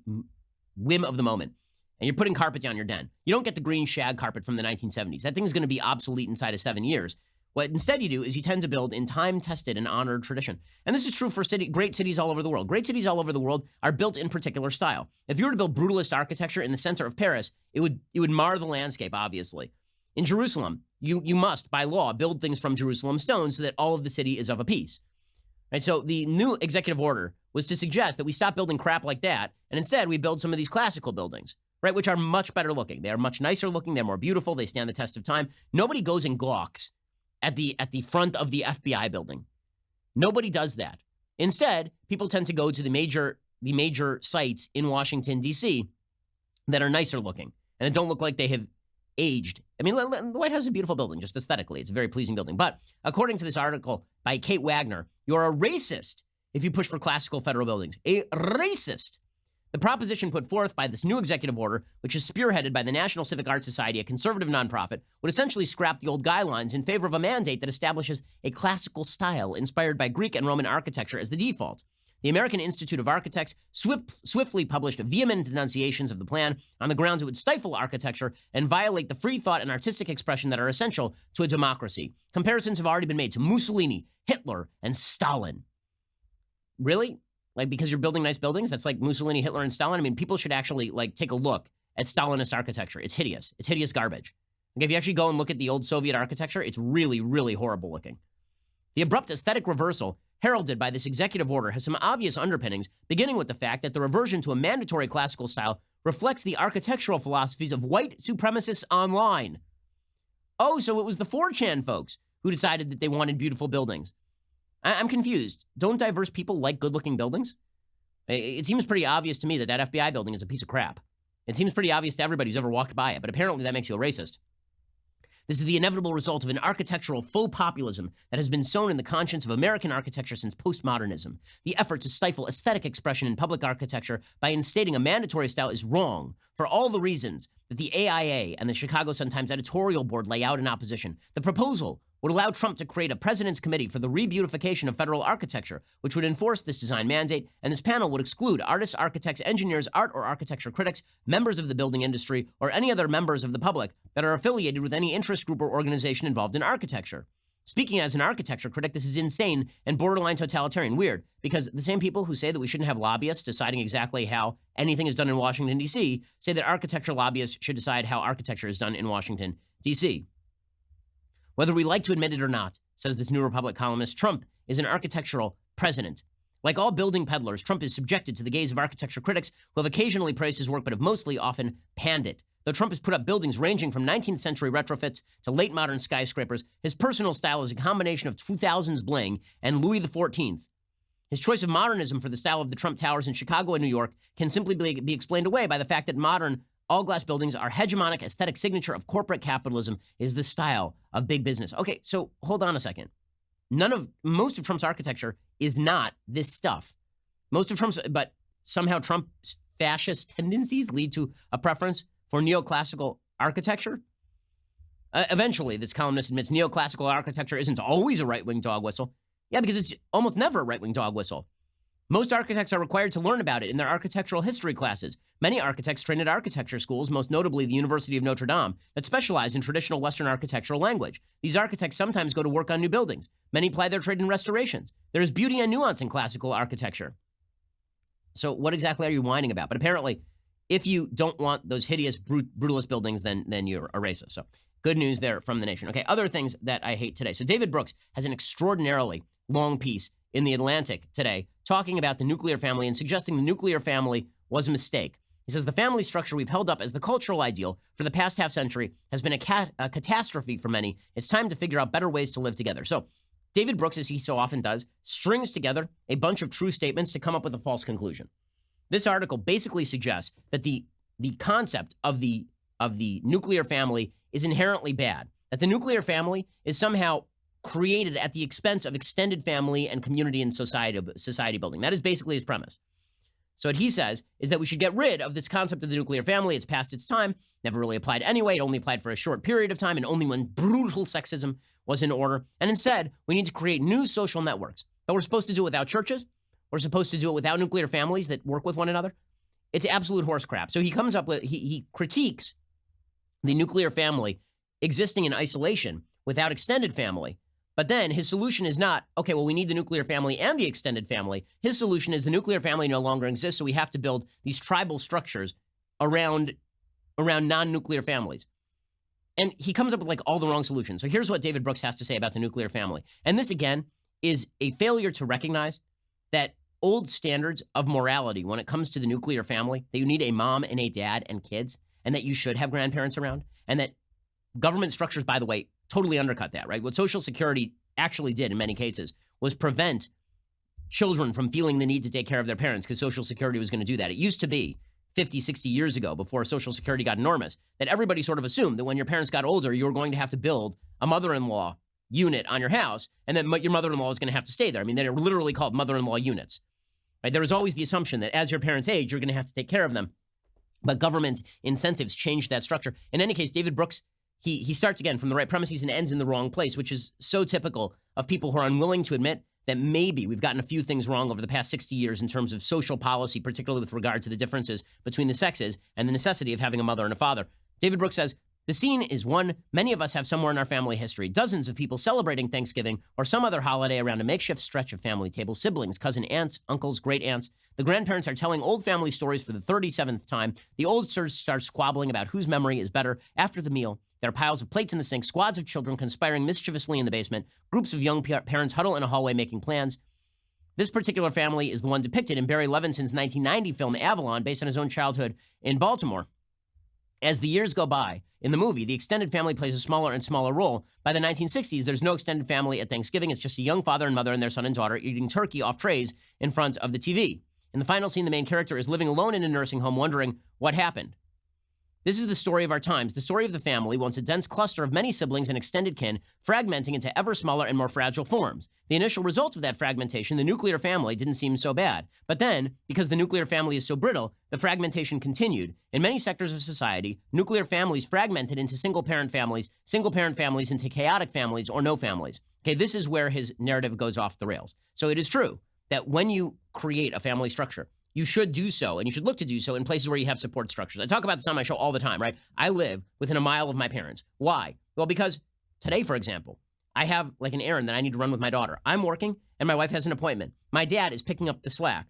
whim of the moment, and you're putting carpet down your den, you don't get the green shag carpet from the 1970s. That thing's going to be obsolete inside of 7 years. What instead you do is you tend to build in time-tested and honored tradition. And this is true for great cities all over the world. Great cities all over the world are built in particular style. If you were to build brutalist architecture in the center of Paris, it would mar the landscape, obviously. In Jerusalem, you must, by law, build things from Jerusalem stone so that all of the city is of a piece. Right? So the new executive order was to suggest that we stop building crap like that, and instead we build some of these classical buildings, right, which are much better looking. They are much nicer looking. They're more beautiful. They stand the test of time. Nobody goes and gawks at the front of the FBI building. Nobody does that. Instead, people tend to go to the major sites in Washington, D.C. that are nicer looking and that don't look like they have aged. I mean, the White House is a beautiful building, just aesthetically. It's a very pleasing building. But according to this article by Kate Wagner, you're a racist if you push for classical federal buildings. A racist. The proposition put forth by this new executive order, which is spearheaded by the National Civic Arts Society, a conservative nonprofit, would essentially scrap the old guidelines in favor of a mandate that establishes a classical style inspired by Greek and Roman architecture as the default. The American Institute of Architects swiftly published vehement denunciations of the plan on the grounds it would stifle architecture and violate the free thought and artistic expression that are essential to a democracy. Comparisons have already been made to Mussolini, Hitler, and Stalin. Really? Like, because you're building nice buildings, that's like Mussolini, Hitler, and Stalin? I mean, people should actually, like, take a look at Stalinist architecture. It's hideous. It's hideous garbage. Like, if you actually go and look at the old Soviet architecture, it's really, really horrible looking. The abrupt aesthetic reversal heralded by this executive order has some obvious underpinnings, beginning with the fact that the reversion to a mandatory classical style reflects the architectural philosophies of white supremacists online. Oh, so it was the 4chan folks who decided that they wanted beautiful buildings. I'm confused. Don't diverse people like good-looking buildings? It seems pretty obvious to me that that FBI building is a piece of crap. It seems pretty obvious to everybody who's ever walked by it, but apparently that makes you a racist. This is the inevitable result of an architectural faux populism that has been sown in the conscience of American architecture since postmodernism. The effort to stifle aesthetic expression in public architecture by instating a mandatory style is wrong for all the reasons that the AIA and the Chicago Sun-Times editorial board lay out in opposition. The proposal would allow Trump to create a president's committee for the rebeautification of federal architecture, which would enforce this design mandate, and this panel would exclude artists, architects, engineers, art or architecture critics, members of the building industry, or any other members of the public that are affiliated with any interest group or organization involved in architecture. Speaking as an architecture critic, this is insane and borderline totalitarian. Weird, because the same people who say that we shouldn't have lobbyists deciding exactly how anything is done in Washington, D.C., say that architecture lobbyists should decide how architecture is done in Washington, D.C. Whether we like to admit it or not, says this New Republic columnist, Trump is an architectural president. Like all building peddlers, Trump is subjected to the gaze of architecture critics who have occasionally praised his work but have mostly often panned it. Though Trump has put up buildings ranging from 19th century retrofits to late modern skyscrapers, his personal style is a combination of 2000s bling and Louis XIV. His choice of modernism for the style of the Trump Towers in Chicago and New York can simply be explained away by the fact that modern all-glass buildings are hegemonic aesthetic signature of corporate capitalism is the style of big business. Okay, so hold on a second. Most of Trump's architecture is not this stuff. But somehow Trump's fascist tendencies lead to a preference for neoclassical architecture. Eventually, this columnist admits neoclassical architecture isn't always a right-wing dog whistle. Yeah, because it's almost never a right-wing dog whistle. Most architects are required to learn about it in their architectural history classes. Many architects train at architecture schools, most notably the University of Notre Dame, that specialize in traditional Western architectural language. These architects sometimes go to work on new buildings. Many ply their trade in restorations. There is beauty and nuance in classical architecture. So what exactly are you whining about? But apparently, if you don't want those hideous, brutalist buildings, then you're a racist. So good news there from The Nation. Okay, other things that I hate today. So David Brooks has an extraordinarily long piece in The Atlantic today talking about the nuclear family and suggesting the nuclear family was a mistake. He says the family structure we've held up as the cultural ideal for the past half century has been a catastrophe for many. It's time to figure out better ways to live together. So David Brooks, as he so often does, strings together a bunch of true statements to come up with a false conclusion. This article basically suggests that the concept of the nuclear family is inherently bad, that the nuclear family is somehow created at the expense of extended family and community and society building. That is basically his premise. So what he says is that we should get rid of this concept of the nuclear family. It's past its time, never really applied anyway. It only applied for a short period of time and only when brutal sexism was in order. And instead, we need to create new social networks. But we're supposed to do it without churches. We're supposed to do it without nuclear families that work with one another. It's absolute horse crap. So he comes up with, he critiques the nuclear family existing in isolation without extended family. But then his solution is not, okay, well, we need the nuclear family and the extended family. His solution is the nuclear family no longer exists, so we have to build these tribal structures around non-nuclear families. And he comes up with like all the wrong solutions. So here's what David Brooks has to say about the nuclear family. And this, again, is a failure to recognize that old standards of morality when it comes to the nuclear family, that you need a mom and a dad and kids, and that you should have grandparents around, and that government structures, by the way, totally undercut that, right? What Social Security actually did in many cases was prevent children from feeling the need to take care of their parents because Social Security was going to do that. It used to be 50, 60 years ago, before Social Security got enormous, that everybody sort of assumed that when your parents got older, you were going to have to build a mother-in-law unit on your house, and that your mother-in-law was going to have to stay there. I mean, they're literally called mother-in-law units, right? There was always the assumption that as your parents age, you're going to have to take care of them. But government incentives changed that structure. In any case, David Brooks, he starts again from the right premises and ends in the wrong place, which is so typical of people who are unwilling to admit that maybe we've gotten a few things wrong over the past 60 years in terms of social policy, particularly with regard to the differences between the sexes and the necessity of having a mother and a father. David Brooks says, the scene is one many of us have somewhere in our family history. Dozens of people celebrating Thanksgiving or some other holiday around a makeshift stretch of family tables, siblings, cousin, aunts, uncles, great aunts. The grandparents are telling old family stories for the 37th time. The oldsters start squabbling about whose memory is better. After the meal, there are piles of plates in the sink, squads of children conspiring mischievously in the basement, groups of young parents huddle in a hallway making plans. This particular family is the one depicted in Barry Levinson's 1990 film Avalon, based on his own childhood in Baltimore. As the years go by, in the movie, the extended family plays a smaller and smaller role. By the 1960s, there's no extended family at Thanksgiving. It's just a young father and mother and their son and daughter eating turkey off trays in front of the TV. In the final scene, the main character is living alone in a nursing home, wondering what happened. This is the story of our times, the story of the family, once a dense cluster of many siblings and extended kin, fragmenting into ever smaller and more fragile forms. The initial result of that fragmentation, the nuclear family, didn't seem so bad. But then, because the nuclear family is so brittle, the fragmentation continued. In many sectors of society, nuclear families fragmented into single-parent families into chaotic families or no families. Okay, this is where his narrative goes off the rails. So it is true that when you create a family structure, you should do so, and you should look to do so in places where you have support structures. I talk about this on my show all the time, right? I live within a mile of my parents. Why? Well, because today, for example, I have like an errand that I need to run with my daughter. I'm working, and my wife has an appointment. My dad is picking up the slack,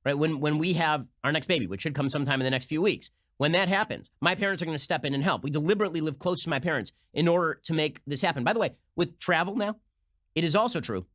right? When we have our next baby, which should come sometime in the next few weeks, when that happens, my parents are going to step in and help. We deliberately live close to my parents in order to make this happen. By the way, with travel now, it is also true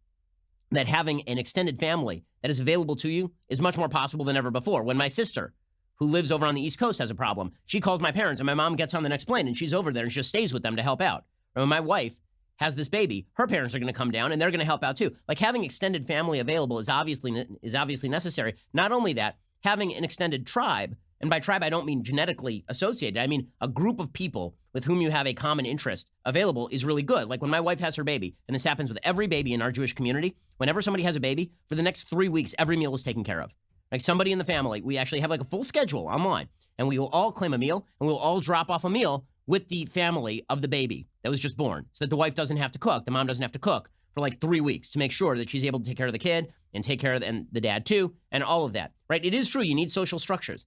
that having an extended family that is available to you is much more possible than ever before. When my sister, who lives over on the East Coast, has a problem, she calls my parents, and my mom gets on the next plane, and she's over there and just stays with them to help out. And when my wife has this baby, her parents are going to come down, and they're going to help out too. Like, having extended family available is obviously necessary. Not only that, having an extended tribe, and by tribe I don't mean genetically associated, I mean a group of people with whom you have a common interest available, is really good. Like when my wife has her baby, and this happens with every baby in our Jewish community, whenever somebody has a baby, for the next 3 weeks, every meal is taken care of. Like somebody in the family, we actually have like a full schedule online, and we will all claim a meal, and we'll all drop off a meal with the family of the baby that was just born, so that the wife doesn't have to cook, the mom doesn't have to cook for like 3 weeks, to make sure that she's able to take care of the kid and take care of the dad too, and all of that, right? It is true, you need social structures.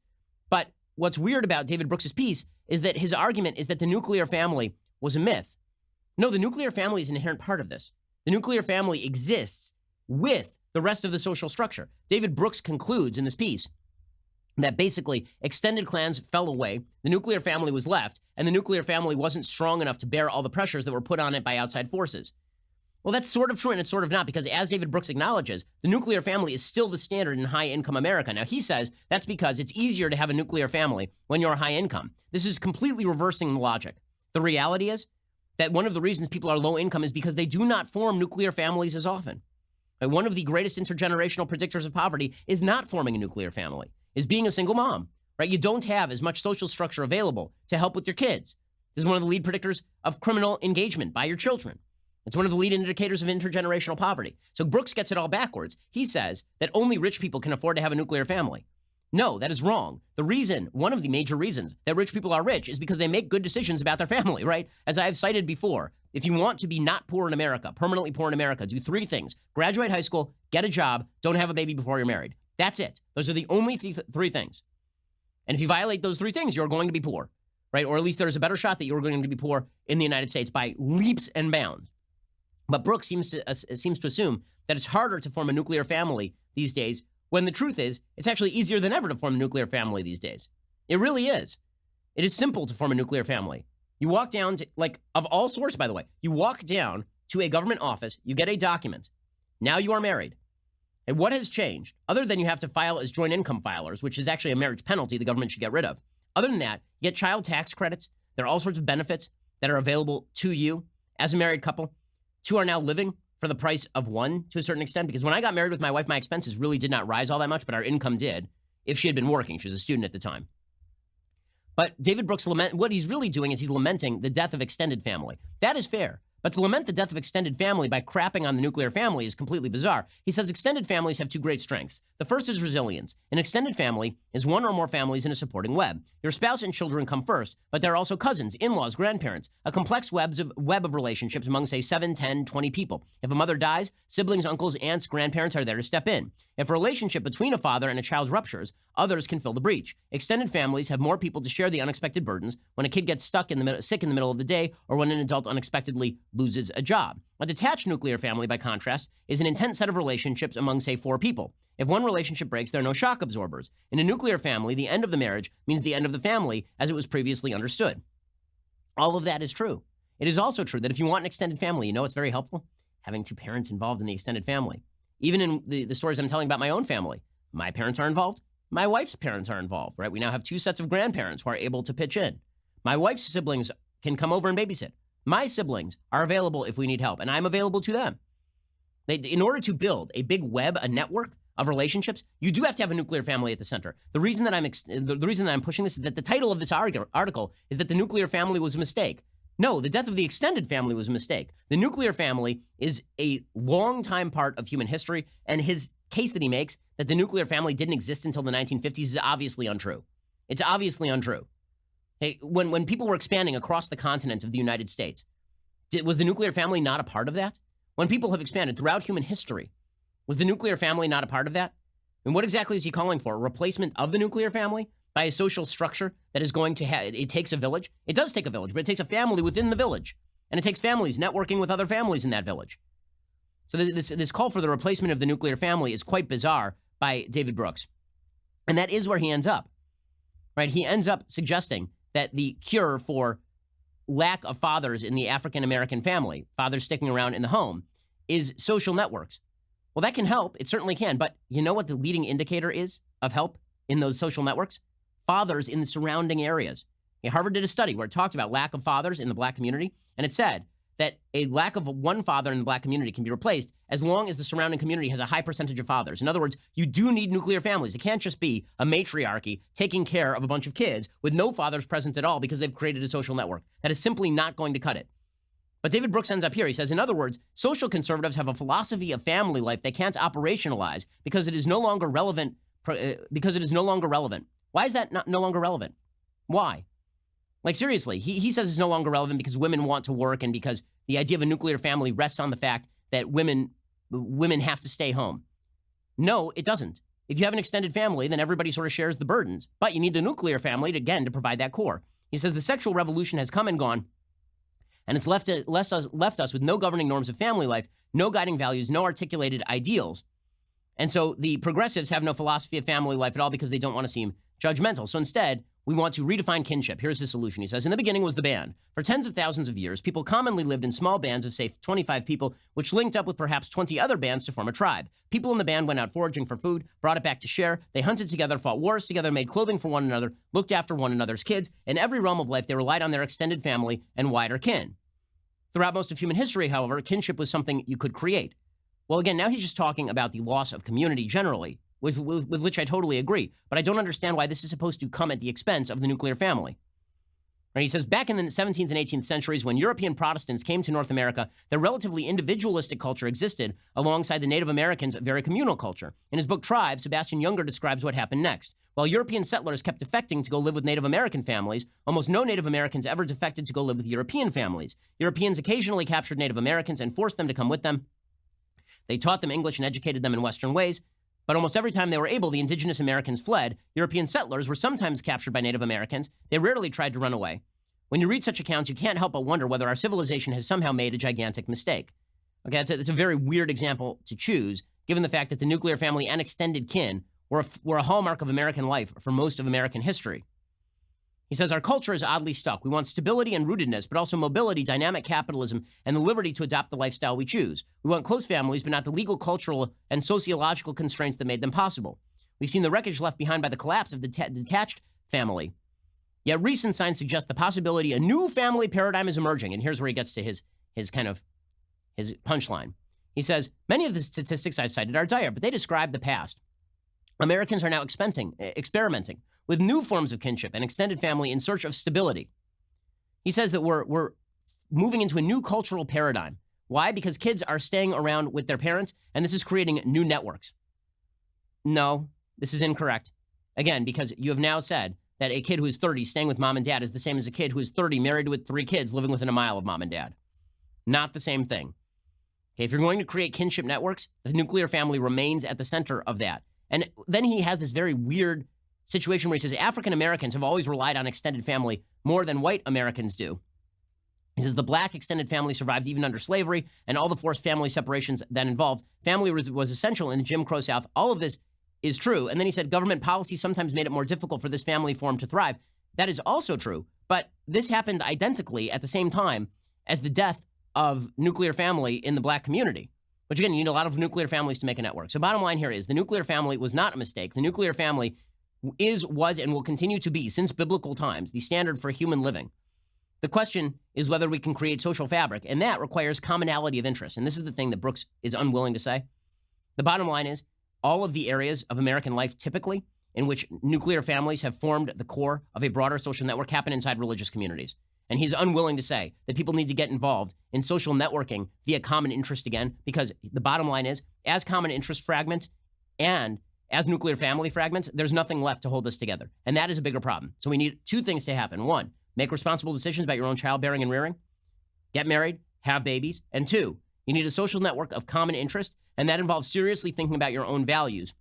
But what's weird about David Brooks's piece is that his argument is that the nuclear family was a myth. No, the nuclear family is an inherent part of this. The nuclear family exists with the rest of the social structure. David Brooks concludes in this piece that basically extended clans fell away, the nuclear family was left, and the nuclear family wasn't strong enough to bear all the pressures that were put on it by outside forces. Well, that's sort of true and it's sort of not, because as David Brooks acknowledges, the nuclear family is still the standard in high-income America. Now, he says that's because it's easier to have a nuclear family when you're high income. This is completely reversing the logic. The reality is that one of the reasons people are low income is because they do not form nuclear families as often. Right? One of the greatest intergenerational predictors of poverty is not forming a nuclear family, is being a single mom. Right? You don't have as much social structure available to help with your kids. This is one of the lead predictors of criminal engagement by your children. It's one of the lead indicators of intergenerational poverty. So Brooks gets it all backwards. He says that only rich people can afford to have a nuclear family. No, that is wrong. The reason, one of the major reasons that rich people are rich is because they make good decisions about their family, right? As I have cited before, if you want to be not poor in America, permanently poor in America, do 3 things. Graduate high school, get a job, don't have a baby before you're married. That's it. Those are the only 3 things. And if you violate those 3 things, you're going to be poor, right? Or at least there's a better shot that you're going to be poor in the United States by leaps and bounds. But Brooks seems to assume that it's harder to form a nuclear family these days, when the truth is, it's actually easier than ever to form a nuclear family these days. It really is. It is simple to form a nuclear family. You walk down to, like, of all sorts, by the way, you walk down to a government office, you get a document. Now you are married. And what has changed? Other than you have to file as joint income filers, which is actually a marriage penalty the government should get rid of. Other than that, you get child tax credits. There are all sorts of benefits that are available to you as a married couple. 2 are now living for the price of 1 to a certain extent, because when I got married with my wife, my expenses really did not rise all that much, but our income did if she had been working. She was a student at the time. But David Brooks, what he's really doing is he's lamenting the death of extended family. That is fair. But to lament the death of extended family by crapping on the nuclear family is completely bizarre. He says extended families have 2 great strengths. The first is resilience. An extended family is 1 or more families in a supporting web. Your spouse and children come first, but there are also cousins, in-laws, grandparents, a complex web of relationships among, say, 7, 10, 20 people. If a mother dies, siblings, uncles, aunts, grandparents are there to step in. If a relationship between a father and a child ruptures, others can fill the breach. Extended families have more people to share the unexpected burdens when a kid gets sick in the middle of the day, or when an adult unexpectedly loses a job. A detached nuclear family, by contrast, is an intense set of relationships among, say, 4 people. If one relationship breaks, there are no shock absorbers. In a nuclear family, the end of the marriage means the end of the family as it was previously understood. All of that is true. It is also true that if you want an extended family, you know it's very helpful? Having 2 parents involved in the extended family. Even in the stories I'm telling about my own family, my parents are involved. My wife's parents are involved, right? We now have 2 sets of grandparents who are able to pitch in. My wife's siblings can come over and babysit. My siblings are available if we need help, and I'm available to them. In order to build a big web, a network of relationships, you do have to have a nuclear family at the center. The reason that I'm pushing this is that the title of this article is that the nuclear family was a mistake. No, the death of the extended family was a mistake. The nuclear family is a long-time part of human history, and his case that he makes that the nuclear family didn't exist until the 1950s is obviously untrue. It's obviously untrue. Hey, when people were expanding across the continent of the United States, was the nuclear family not a part of that? When people have expanded throughout human history, was the nuclear family not a part of that? And what exactly is he calling for? A replacement of the nuclear family by a social structure that is going to have, it takes a village? It does take a village, but it takes a family within the village. And it takes families networking with other families in that village. So this call for the replacement of the nuclear family is quite bizarre by David Brooks. And that is where he ends up, right? He ends up suggesting that the cure for lack of fathers in the African-American family, fathers sticking around in the home, is social networks. Well, that can help. It certainly can. But you know what the leading indicator is of help in those social networks? Fathers in the surrounding areas. Harvard did a study where it talked about lack of fathers in the black community, and it said that a lack of one father in the black community can be replaced as long as the surrounding community has a high percentage of fathers. In other words, you do need nuclear families. It can't just be a matriarchy taking care of a bunch of kids with no fathers present at all because they've created a social network. That is simply not going to cut it. But David Brooks ends up here. He says, in other words, social conservatives have a philosophy of family life they can't operationalize because it is no longer relevant. Why is that no longer relevant? Why? Like, seriously, he says it's no longer relevant because women want to work and because the idea of a nuclear family rests on the fact that women have to stay home. No, it doesn't. If you have an extended family, then everybody sort of shares the burdens. But you need the nuclear family to provide that core. He says the sexual revolution has come and gone, and it's left us with no governing norms of family life, no guiding values, no articulated ideals. And so the progressives have no philosophy of family life at all because they don't want to seem judgmental. So instead, we want to redefine kinship. Here's the solution. He says, in the beginning was the band. For tens of thousands of years, people commonly lived in small bands of, say, 25 people, which linked up with perhaps 20 other bands to form a tribe. People in the band went out foraging for food, brought it back to share. They hunted together, fought wars together, made clothing for one another, looked after one another's kids. In every realm of life, they relied on their extended family and wider kin. Throughout most of human history, however, kinship was something you could create. Well, again, now he's just talking about the loss of community generally, with which I totally agree. But I don't understand why this is supposed to come at the expense of the nuclear family. Right? He says, back in the 17th and 18th centuries, when European Protestants came to North America, their relatively individualistic culture existed alongside the Native Americans' very communal culture. In his book Tribe, Sebastian Junger describes what happened next. While European settlers kept defecting to go live with Native American families, almost no Native Americans ever defected to go live with European families. Europeans occasionally captured Native Americans and forced them to come with them. They taught them English and educated them in Western ways. But almost every time they were able, the indigenous Americans fled. European settlers were sometimes captured by Native Americans. They rarely tried to run away. When you read such accounts, you can't help but wonder whether our civilization has somehow made a gigantic mistake. Okay, it's a very weird example to choose, given the fact that the nuclear family and extended kin were a hallmark of American life for most of American history. He says, our culture is oddly stuck. We want stability and rootedness, but also mobility, dynamic capitalism, and the liberty to adopt the lifestyle we choose. We want close families, but not the legal, cultural, and sociological constraints that made them possible. We've seen the wreckage left behind by the collapse of the detached family. Yet recent signs suggest the possibility a new family paradigm is emerging. And here's where he gets to his punchline. He says, many of the statistics I've cited are dire, but they describe the past. Americans are now experimenting with new forms of kinship and extended family in search of stability. He says that we're moving into a new cultural paradigm. Why? Because kids are staying around with their parents, and this is creating new networks. No, this is incorrect. Again, because you have now said that a kid who is 30 staying with mom and dad is the same as a kid who is 30 married with 3 kids living within a mile of mom and dad. Not the same thing. Okay, if you're going to create kinship networks, the nuclear family remains at the center of that. And then he has this very weird situation where he says African Americans have always relied on extended family more than white Americans do. He says the black extended family survived even under slavery and all the forced family separations that involved. Family was essential in the Jim Crow South. All of this is true. And then he said government policy sometimes made it more difficult for this family form to thrive. That is also true. But this happened identically at the same time as the death of nuclear family in the black community. Which again, you need a lot of nuclear families to make a network. So bottom line here is the nuclear family was not a mistake. The nuclear family was, and will continue to be, since biblical times, the standard for human living. The question is whether we can create social fabric, and that requires commonality of interest. And this is the thing that Brooks is unwilling to say. The bottom line is, all of the areas of American life typically in which nuclear families have formed the core of a broader social network happen inside religious communities. And he's unwilling to say that people need to get involved in social networking via common interest again, because the bottom line is, as common interest fragments and as nuclear family fragments, there's nothing left to hold us together. And that is a bigger problem. So we need two things to happen. One, make responsible decisions about your own childbearing and rearing. Get married, have babies. And two, you need a social network of common interest, and that involves seriously thinking about your own values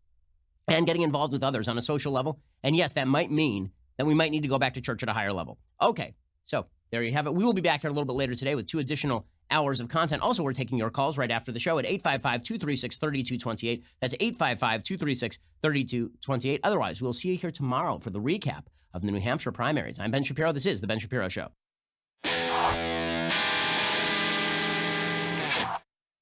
and getting involved with others on a social level. And yes, that might mean that we might need to go back to church at a higher level. Okay, so there you have it. We will be back here a little bit later today with 2 additional hours of content. Also, we're taking your calls right after the show at 855-236-3228. That's 855-236-3228. Otherwise, we'll see you here tomorrow for the recap of the New Hampshire primaries. I'm Ben Shapiro. This is The Ben Shapiro Show.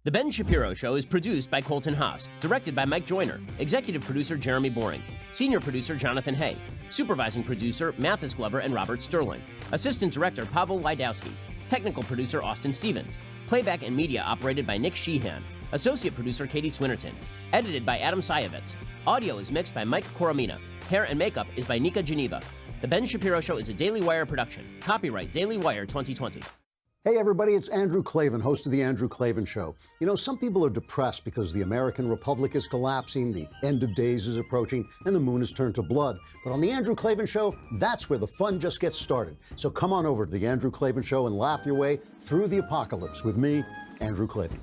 The Ben Shapiro Show is produced by Colton Haas, directed by Mike Joyner, executive producer Jeremy Boring, senior producer Jonathan Hay, supervising producer Mathis Glover and Robert Sterling, assistant director Pavel Wydowski, technical producer Austin Stevens, playback and media operated by Nick Sheehan, associate producer Katie Swinnerton, edited by Adam Sayevitz. Audio is mixed by Mike Coromina. Hair and makeup is by Nika Geneva. The Ben Shapiro Show is a Daily Wire production. Copyright Daily Wire 2020. Hey everybody, it's Andrew Klavan, host of The Andrew Klavan Show. You know, some people are depressed because the American Republic is collapsing, the end of days is approaching, and the moon has turned to blood. But on The Andrew Klavan Show, that's where the fun just gets started. So come on over to The Andrew Klavan Show and laugh your way through the apocalypse with me, Andrew Klavan.